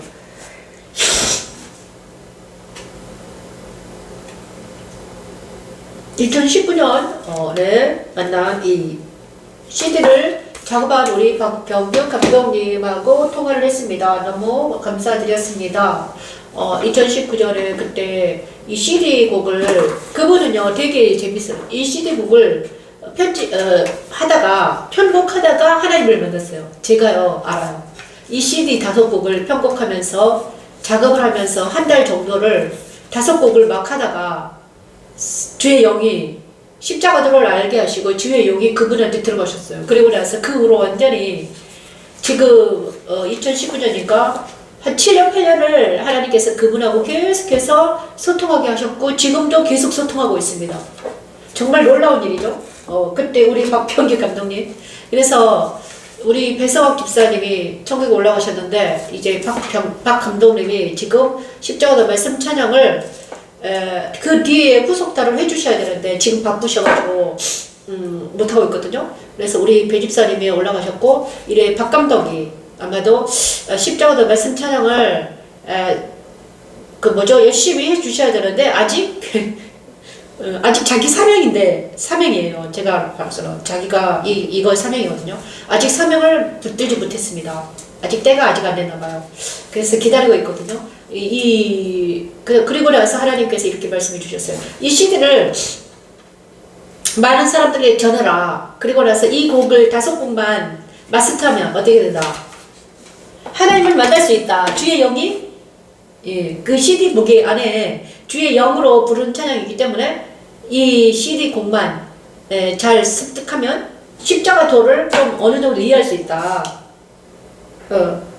네 만난 이 CD를 작업한 우리 박병규 감독님하고 통화를 했습니다. 너무 감사드렸습니다. 2019년에 그때 이 CD 곡을 그분은요 되게 재밌어요. 이 CD 곡을 편곡하다가 하나님을 만났어요. 제가요 알아요. 이 CD 5곡을 편곡하면서 작업을 하면서 한 달 정도를 5곡을 막 하다가 주의 영이 십자가도를 알게 하시고 주의 영이 그분한테 들어가셨어요. 그리고 나서 그 후로 완전히 지금 2019년이니까 한 7년, 8년을 하나님께서 그분하고 계속해서 소통하게 하셨고 지금도 계속 소통하고 있습니다. 정말 놀라운 일이죠. 그때 우리 박병규 감독님, 그래서 우리 배성학 집사님이 천국에 올라가셨는데 이제 박 감독님이 지금 십자가도 말씀 찬양을 그 뒤에 후속달을 해주셔야 되는데 지금 바쁘셔가지고 못하고 있거든요. 그래서 우리 배 집사님이 올라가셨고 이래 박 감독이 아마도 십자가도 말씀 찬양을 열심히 해주셔야 되는데 아직 자기 사명이에요. 제가 봐서는 자기가 이거 사명이거든요. 아직 사명을 붙들지 못했습니다. 아직 때가 아직 안 됐나봐요. 그래서 기다리고 있거든요. 그리고 나서 하나님께서 이렇게 말씀해 주셨어요. 이 CD를 많은 사람들에게 전하라. 그리고 나서 이 곡을 5곡만 마스터하면 어떻게 된다? 하나님을 만날 수 있다. 주의 영이 그 CD 무게 안에 주의 영으로 부른 찬양이기 때문에 이 CD 곡만 잘 습득하면 십자가 도를 좀 어느 정도 이해할 수 있다.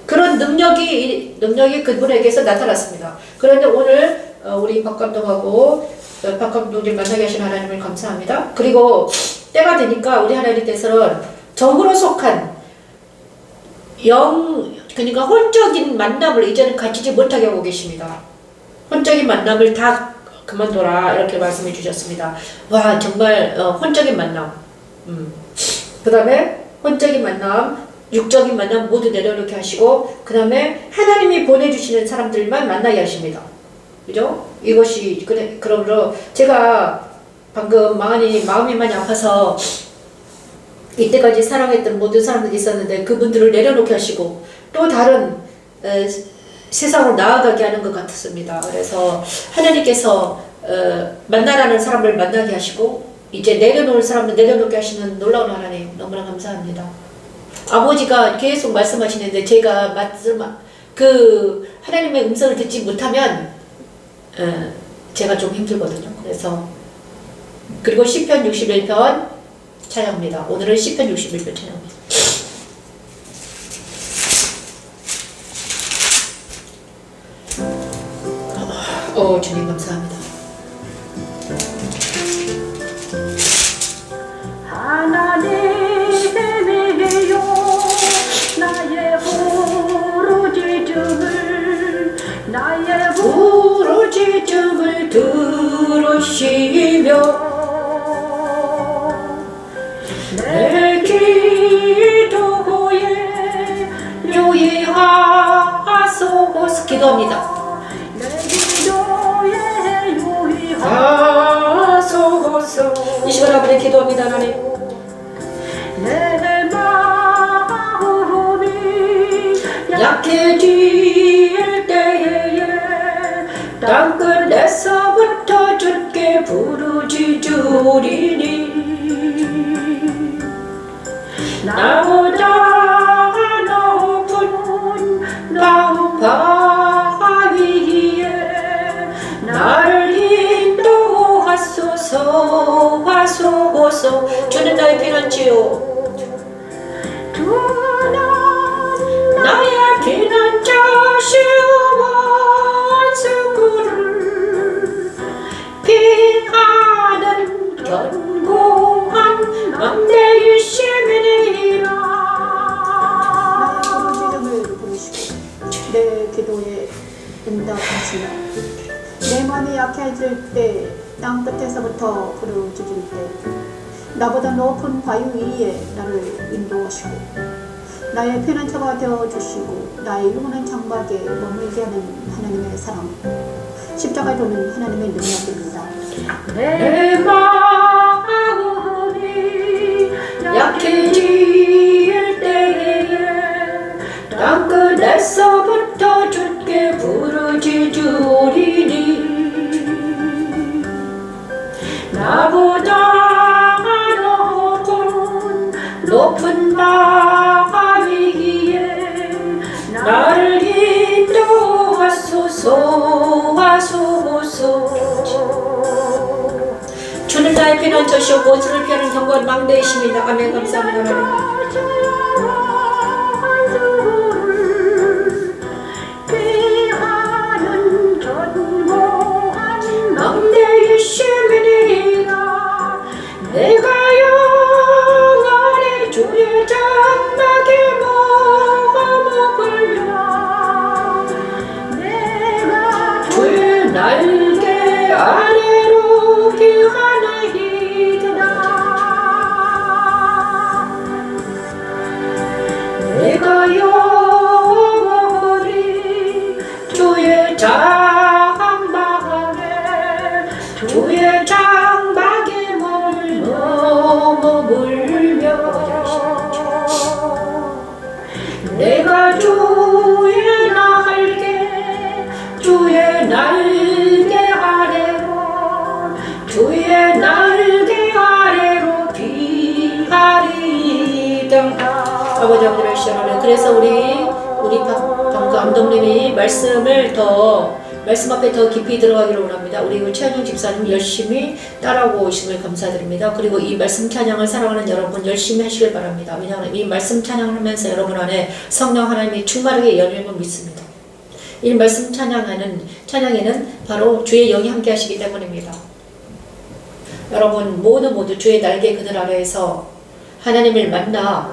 그런 능력이 그분에게서 나타났습니다. 그런데 오늘 우리 박 감독하고 박 감독님 만나게 하신 하나님을 감사합니다. 그리고 때가 되니까 우리 하나님께서는 정으로 속한 그러니까 혼적인 만남을 이제는 가지지 못하게 하고 계십니다. 혼적인 만남을 다 그만둬라 이렇게 말씀해 주셨습니다. 와 정말 혼적인 만남, 그 다음에 혼적인 만남, 육적인 만남 모두 내려놓게 하시고 그 다음에 하나님이 보내주시는 사람들만 만나게 하십니다. 그죠? 이것이 그러므로 제가 방금 마음이 많이 아파서 이때까지 사랑했던 모든 사람들이 있었는데 그분들을 내려놓게 하시고 또 다른 세상으로 나아가게 하는 것 같았습니다. 그래서 하나님께서 만나라는 사람을 만나게 하시고 이제 내려놓을 사람을 내려놓게 하시는 놀라운 하나님 너무나 감사합니다. 아버지가 계속 말씀하시는데 제가 하나님의 음성을 듣지 못하면 제가 좀 힘들거든요. 그래서 그리고 시편 61편 찬양합니다. 오늘은 시편 61편 찬양합니다. 주님 감사합니다. 하나님이여 나의 부르짖음을 들으시며 내 기도에 유의하소서. 기도합니다. 하소서. 이 시간 아버지 기도합니다. 하나님 내 마음이 약해질 때에 땅끝에서부터 주께 부르짖으리니 나보다 높은 바위에 나를 인도하소서. 주는 나의 피난처요 주는 나의 피난처 원수를 피하는 견고한 망대이심이니라. 부르짖음을 부르시고 내 기도에 응답하시라. 내 마음이 약해질 때 땅끝에서부터 부르짖을 때 나보다 높은 바위 위에 나를 인도하시고 나의 피난처가 되어주시고 나의 영원한 장막에 머물게 하는 하나님의 사랑, 십자가에 도는 하나님의 능력입니다. 내 마음이 약해질 때에 땅끝에서부터 주께 부르짖으리니 나보다 높은 바위에 나를 인도하소서. 주는 나의 피난처시오 원수를 피하는 견고한 망대이십니다. 아멘. 감사합니다. 망대이심이니라. 내가 영원히 주의 장막에 머물며 내가 주의 날개 아래로 피하나이다. 내가 영원히 주의 장막에 머물며 내가 주의 날개 아래로 피하리다. 아버지 아버지를 시원하네. 그래서 우리 방금 감독님이 말씀 앞에 더 깊이 들어가기를 원합니다. 우리 최현영 집사님 열심히 따라오고 오심을 감사드립니다. 그리고 이 말씀 찬양을 사랑하는 여러분 열심히 하시길 바랍니다. 왜냐하면 이 말씀 찬양을 하면서 여러분 안에 성령 하나님이 충만하게 연임을 믿습니다. 이 말씀 찬양에는 바로 주의 영이 함께 하시기 때문입니다. 여러분 모두 주의 날개 그늘 아래에서 하나님을 만나는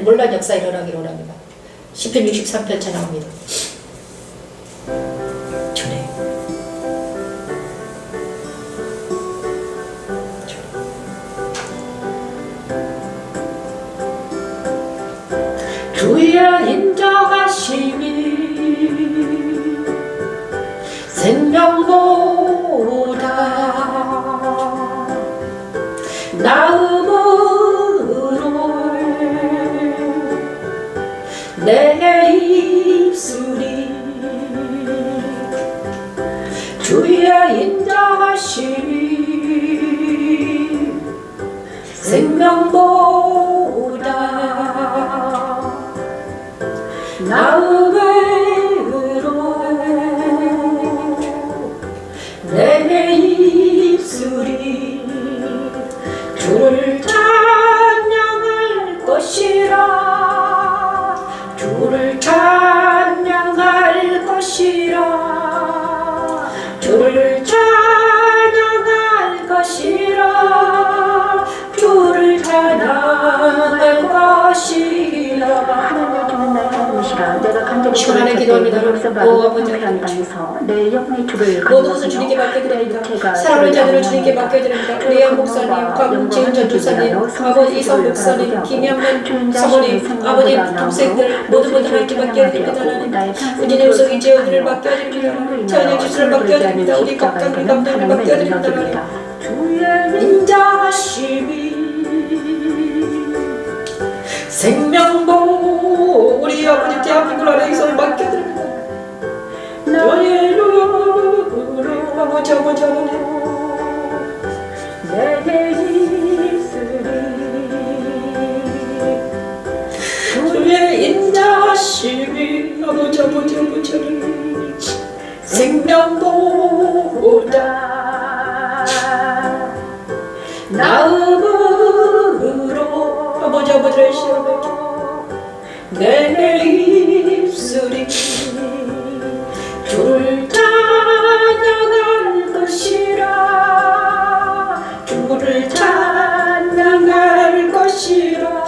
놀라운 역사 일어나기를 원합니다. 시편 63편 찬양합니다. 주의 인자하심이 생명보다 나음은 생명보다 나음으로 내 입술이 주를 찬양할 것이라 주를 찬양할 것이라 주를 찬양할 것이라 주를 찬양할 것이라 하나님의 주는 나의 하나님이시라 내가 간절히 시원하게 기도합니다. 오, 아버지 땅에서 내 영혼의 주를 모든 것을 주님께 맡겨드립니다. 사랑하는 자들을 주님께 맡겨드립니다. 우리의 목사님, 곽지은 전도사님, 아버지 이성 목사님, 김영란 사모님, 아버지 동생들 모두 하나님께 맡겨드립니다. 하나님 우진의 우석이 제어들을 맡겨드립니다. 자연의 주수를 맡겨드립니다. 우리 각각의 감독을 맡겨드립니다. 주의 인자심이 생명보 우리 아버지 대한민국 나라의 이성을 맡겨드립니다. 너의 눈으로 아버지 내 입술이 주의 인자심이 아버지 생명보다 나음으로 아버지를 시험하게 내 입술이 주를 찬양할 것이라 주를 찬양할 것이라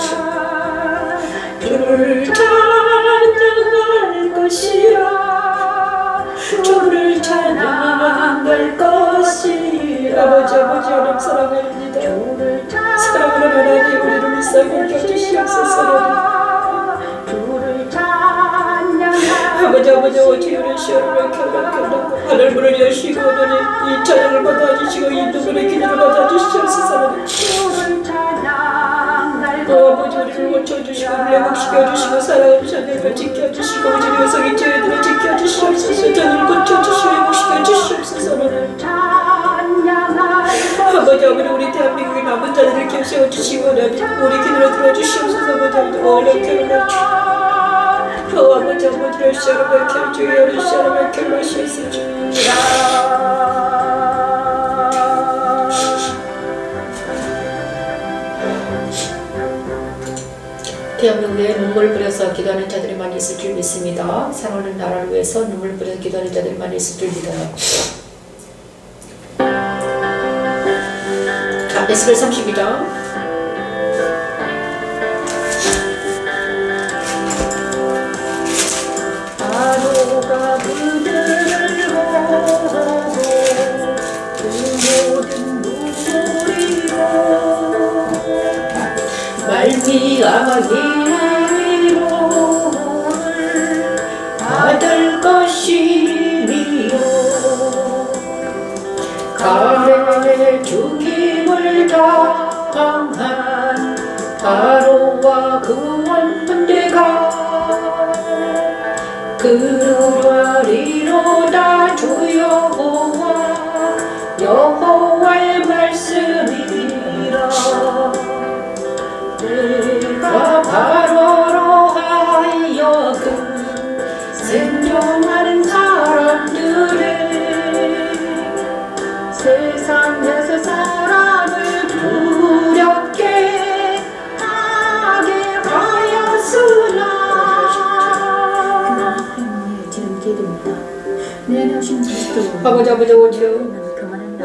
주를 찬양할 것이라 주를 찬양할 것이라 아버지 하나님 사랑합니다. 사랑하는 하나님 우리를 일상에 켜주시옵소서. 아버지 오지우를 시험을 켜놓고 하늘문을 여시고 너는 이 찬양을 받아주시고 이 누구의 기도를 받아주시옵소서. 아버지 우리를 고쳐주시고 회복시켜주시고 사랑해주시고 지켜주시고 우리 여성의 죄들을 지켜주시옵소서. 저를 고쳐주시고 회복시켜주시옵소서. 아버지 우리 대한민국의 남은 자들을 키우셔주시고 우리 기도를 들어주시옵소서. 아버지 어렵게 아버지를 시험을 켜주여 시험을 켜주시옵소서. 대한민국에 눈물을 뿌려서 기도하는 자들이 많이 있을 줄 믿습니다. 사랑하는 나라를 위해서 눈물을 뿌려서 기도하는 자들이 많이 있을 줄 믿어요. 자, 에스겔 32장 파도가 그들을 보고 그 모든 눈물이로 말미암기로 받을 것이니요 가래 죽임을 당한 바로와 그 원군대가 그러리로다 주 여호와의 말씀이라 내가 바로로 하여금 생존하는 사람들의 세상에서 사람을 두렵게 하게 하였으나 아버지 오지요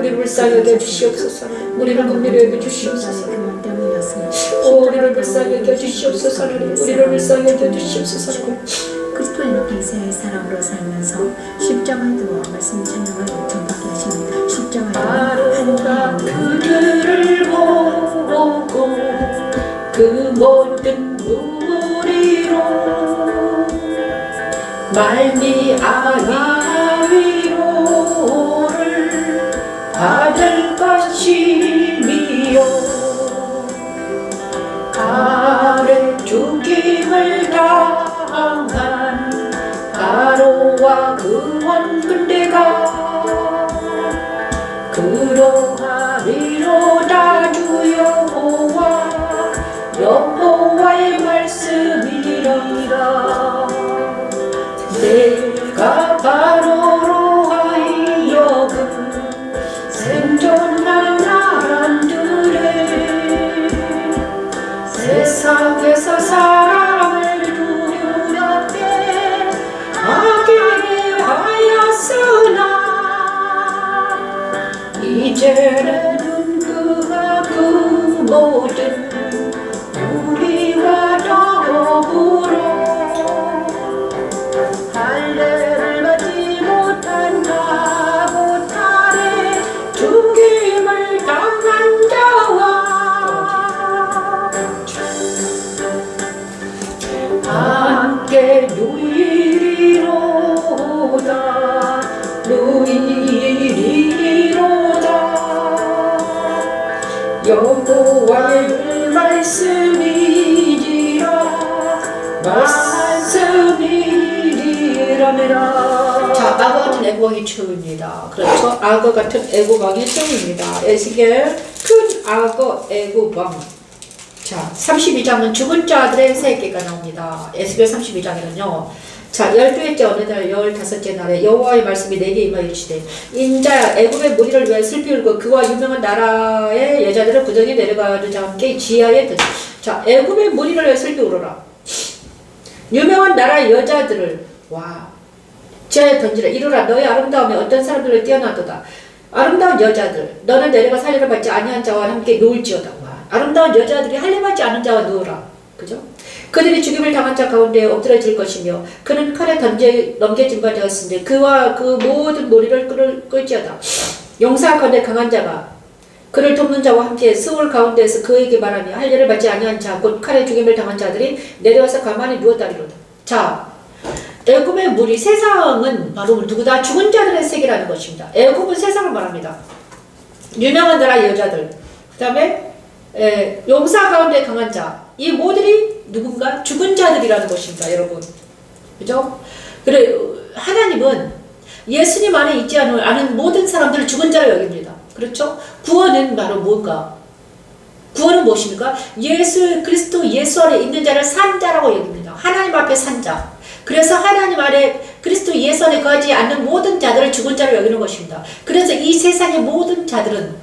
우리를 불쌍히 여겨주시옵소서. 우리를 긍휼히 여겨주시옵소서. 우리를 불쌍히 여겨주시옵소서. 우리를 불쌍히 여겨주시옵소서. 그리스도의 높이의 사람으로 살면서 십자가에 두어 말씀 찬양을 전하게 하십니다. 십자가에 바로가 그들을 보고 그 모든 무리로 말미암기로를 받을 것이미요 가래 죽임을 당한 바로와 그 원군대가 그러하리로다 주 여호와 여호와의 말씀이라. 내가 바로로 하여금 생존할 나라들에 세상에서 사랑을 두렵게 하게 하였으나 이제는 그가 그 모든 우리와 더불어 할례를 받지 못한 나보탈에 죽임을 당한 자와 함께 누이리로다 여호와의 말씀이니라. 자, 악어 같은 애고강이 처음입니다. 그렇죠? 악어 같은 애고강이 처음입니다. 에스겔 큰 악어 애고강. 자, 32장은 죽은 자들의 세계가 나옵니다. 에스겔 32장에는요. 자, 12회째 어느 날 15째 날에 여호와의 말씀이 내게 임하이르시되 인자야 애굽의 무리를 위해 슬피 울고 그와 유명한 나라의 여자들을 구덩이에 내려가는 자와 함께 지하에 든. 자, 애굽의 무리를 위해 슬피 울어라. 유명한 나라의 여자들을 지하에 던지라. 이르라 너의 아름다움에 어떤 사람들을 뛰어나도다. 아름다운 여자들 너는 내려가 살려를 받지 아니한 자와 함께 누울지어다. 아름다운 여자들이 할례받지 않은 자와 누우라. 그죠? 그들이 죽임을 당한 자 가운데 엎드려질 것이며 그는 칼에 넘겨진 바 되었으니 그와 그 모든 무리를 끌지어다. 용사 가운데 강한 자가 그를 돕는 자와 함께 스올 가운데에서 그에게 말하며 할례를 받지 아니한 자 곧 칼에 죽임을 당한 자들이 내려와서 가만히 누웠다리로다. 자, 애굽의 무리 세상은 바로 누구다? 죽은 자들의 세계라는 것입니다. 애굽은 세상을 말합니다. 유명한 나라 여자들, 그 다음에 용사 가운데 강한 자, 이 모들이 누군가 죽은 자들이라는 것입니다, 여러분. 그죠? 그래, 하나님은 예수님 안에 있지 않은 모든 사람들을 죽은 자로 여깁니다. 그렇죠? 구원은 바로 뭔가? 구원은 무엇입니까? 예수 그리스도 예수 안에 있는 자를 산 자라고 여깁니다. 하나님 앞에 산 자. 그래서 하나님 안에 그리스도 예수 안에 거하지 않는 모든 자들을 죽은 자로 여기는 것입니다. 그래서 이 세상의 모든 자들은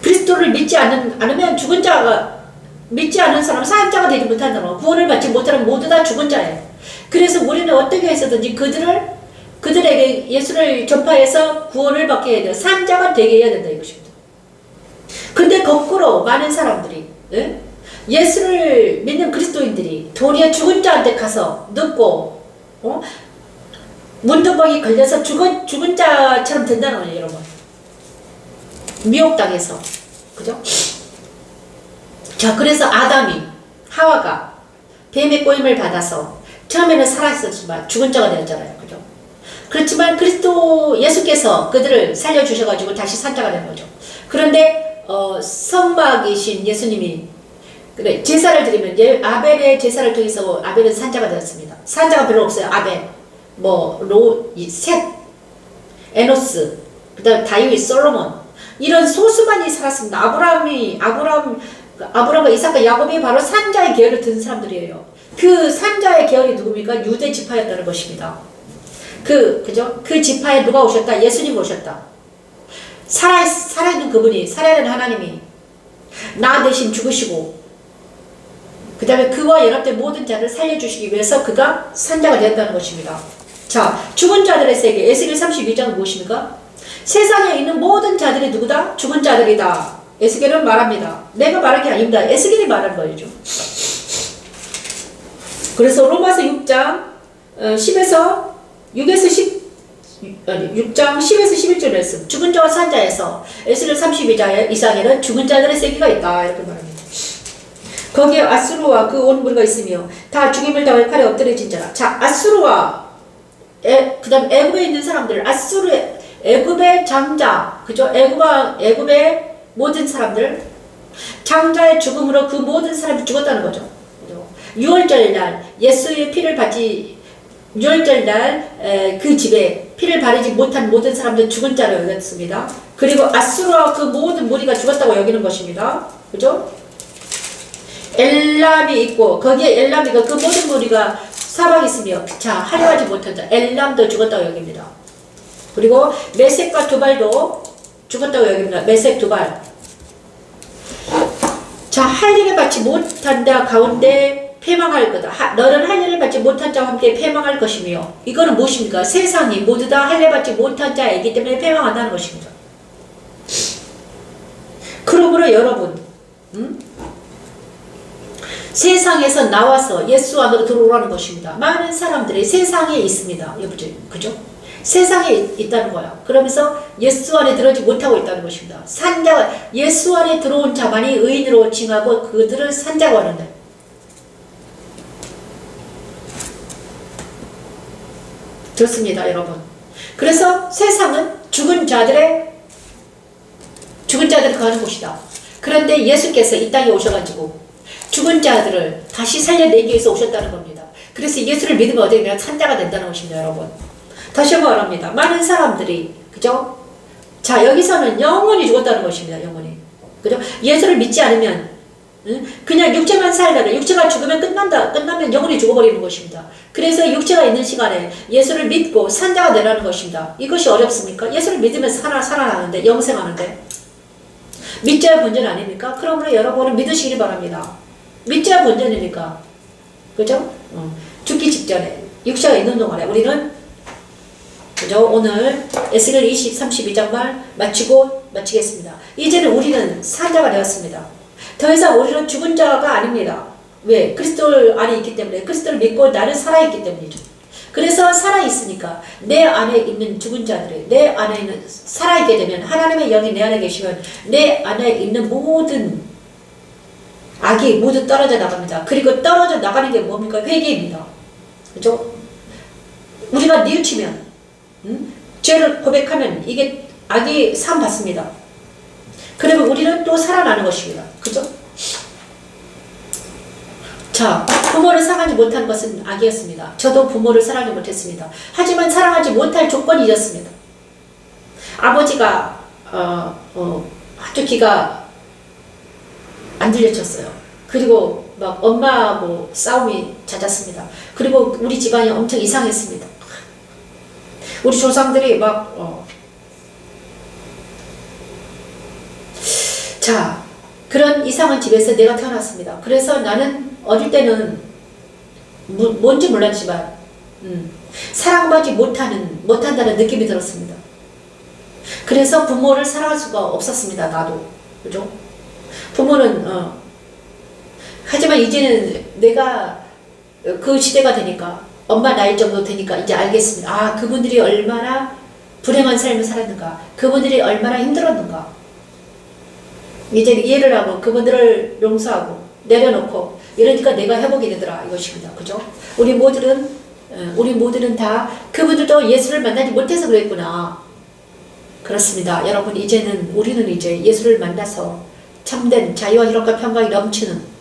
그리스도를 믿지 않으면 죽은 자가 믿지 않은 사람 사역자가 되지 못한다. 구원을 받지 못하는 모두 다 죽은 자예요. 그래서 우리는 어떻게 해서든지 그들에게 예수를 전파해서 구원을 받게 해야 돼요. 산자가 되게 해야 된다 이것입니다. 근데 거꾸로 많은 사람들이 예수를 믿는 그리스도인들이 도리어 죽은 자한테 가서 눕고 문둥병이 걸려서 죽은 자처럼 된다는 거예요, 여러분. 미혹당해서. 그죠? 자, 그래서 하와가 뱀의 꼬임을 받아서 처음에는 살아있었지만 죽은 자가 되었잖아요. 그죠? 그렇지만 그리스도 예수께서 그들을 살려주셔가지고 다시 산자가 된 거죠. 그런데 성막이신 예수님이 제사를 드리면 아벨의 제사를 통해서 아벨은 산자가 되었습니다. 산자가 별로 없어요. 아벨, 셋, 에노스, 그 다음 다윗, 솔로몬 이런 소수만이 살았습니다. 아브라함과 이삭과 야곱이 바로 산자의 계열을 든 사람들이에요. 그 산자의 계열이 누굽니까? 유대 지파였다는 것입니다. 그죠? 그 지파에 누가 오셨다? 예수님 오셨다. 살아있는 그분이, 살아있는 하나님이 나 대신 죽으시고 그 다음에 그와 연합된 모든 자를 살려주시기 위해서 그가 산자가 되었다는 것입니다. 자, 죽은 자들의 세계 에스겔 32장은 무엇입니까? 세상에 있는 모든 자들이 누구다? 죽은 자들이다. 에스겔은 말합니다. 내가 말한 게 아닙니다. 에스겔이 말한 거죠. 그래서 로마서 6장 6장 10에서 11절 말씀 죽은 자와 산 자에서 에스겔 32장 이상에는 죽은 자들의 세계가 있다 이렇게 말합니다. 거기에 아수르와 그 온 무리가 있으며 다 죽임을 당할 칼에 엎드려진 자라. 자, 아수르와 그 다음 애굽에 있는 사람들, 애굽의 장자, 그죠? 애굽의 모든 사람들, 장자의 죽음으로 그 모든 사람이 죽었다는 거죠. 6월절 날 예수의 피를 받지 6월절 날 그 집에 피를 바르지 못한 모든 사람들 죽은 자로 여겼습니다. 그리고 아수르와 그 모든 무리가 죽었다고 여기는 것입니다. 그죠? 엘람이 있고 거기에 엘람이가 그 모든 무리가 사방에 있으며 자 하려하지 못한 자 엘람도 죽었다고 여깁니다. 그리고 메섹과 두발도 죽었다고 여깁니다. 메섹 두발. 자 할 일을 받지 못한 자 가운데 패망할 거다. 너는 할 일을 받지 못한 자와 함께 패망할 것이며 이거는 무엇입니까? 세상이 모두 다 할 일 받지 못한 자이기 때문에 패망한다는 것입니다. 그러므로 여러분 세상에서 나와서 예수 안으로 들어오라는 것입니다. 많은 사람들이 세상에 있습니다. 그죠? 세상에 있다는 거야. 그러면서 예수 안에 들어오지 못하고 있다는 것입니다. 산자가 예수 안에 들어온 자만이 의인으로 칭하고 그들을 산자고 하는데 좋습니다, 여러분. 그래서 세상은 죽은 자들이 가는 곳이다. 그런데 예수께서 이 땅에 오셔가지고 죽은 자들을 다시 살려내기 위해서 오셨다는 겁니다. 그래서 예수를 믿으면 어떻게 되면 산자가 된다는 것입니다, 여러분. 다시 한번 말합니다. 많은 사람들이, 그죠? 자, 여기서는 영원히 죽었다는 것입니다, 영원히. 그죠? 예수를 믿지 않으면, 그냥 육체만 살다가 육체가 죽으면 끝나면 영원히 죽어버리는 것입니다. 그래서 육체가 있는 시간에 예수를 믿고 산자가 되라는 것입니다. 이것이 어렵습니까? 예수를 믿으면 살아나는데, 영생하는데. 믿자야 본전 아닙니까? 그러므로 여러분은 믿으시길 바랍니다. 믿자야 본전이니까. 그죠? 죽기 직전에, 육체가 있는 동안에 우리는 그죠? 오늘 에스겔 20, 32장 말 마치겠습니다. 이제는 우리는 산자가 되었습니다. 더 이상 우리는 죽은 자가 아닙니다. 왜? 그리스도 안에 있기 때문에. 그리스도를 믿고 나는 살아있기 때문이죠. 그래서 살아있으니까 내 안에 있는 죽은 자들이 내 안에 있는 살아있게 되면 하나님의 영이 내 안에 계시면 내 안에 있는 모든 악이 모두 떨어져 나갑니다. 그리고 떨어져 나가는 게 뭡니까? 회개입니다. 그죠? 우리가 뉘우치면 죄를 고백하면 이게 악이 사함받습니다. 그러면 우리는 또 살아나는 것입니다. 그죠? 자, 부모를 사랑하지 못한 것은 악이었습니다. 저도 부모를 사랑하지 못했습니다. 하지만 사랑하지 못할 조건이 있었습니다. 아버지가 아주 귀가 안 들려쳤어요. 그리고 막 엄마하고 싸움이 잦았습니다. 그리고 우리 집안이 엄청 이상했습니다. 우리 조상들이 막 자, 그런 이상한 집에서 내가 태어났습니다. 그래서 나는 어릴 때는 뭔지 몰랐지만 사랑받지 못한다는 느낌이 들었습니다. 그래서 부모를 사랑할 수가 없었습니다. 나도. 그죠? 부모는 하지만 이제는 내가 그 시대가 되니까 엄마 나이 정도 되니까 이제 알겠습니다. 아, 그분들이 얼마나 불행한 삶을 살았는가. 그분들이 얼마나 힘들었는가. 이제 이해를 하고 그분들을 용서하고 내려놓고 이러니까 내가 회복이 되더라 이것입니다. 그죠? 우리 모두는 다 그분들도 예수를 만나지 못해서 그랬구나. 그렇습니다. 여러분 우리는 이제 예수를 만나서 참된 자유와 희락과 평강이 넘치는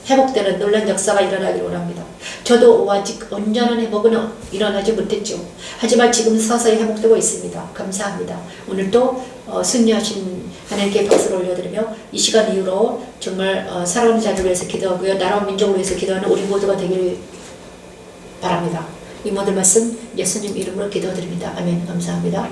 회복되는 놀란 역사가 일어나기를 원합니다. 저도 아직 온전한 회복은 일어나지 못했죠. 하지만 지금 서서히 회복되고 있습니다. 감사합니다. 오늘도 승리하신 하나님께 박수를 올려드리며 이 시간 이후로 정말 살아오는 자를 위해서 기도하고요. 나라와 민족을 위해서 기도하는 우리 모두가 되길 바랍니다. 이 모든 말씀 예수님 이름으로 기도드립니다. 아멘. 감사합니다.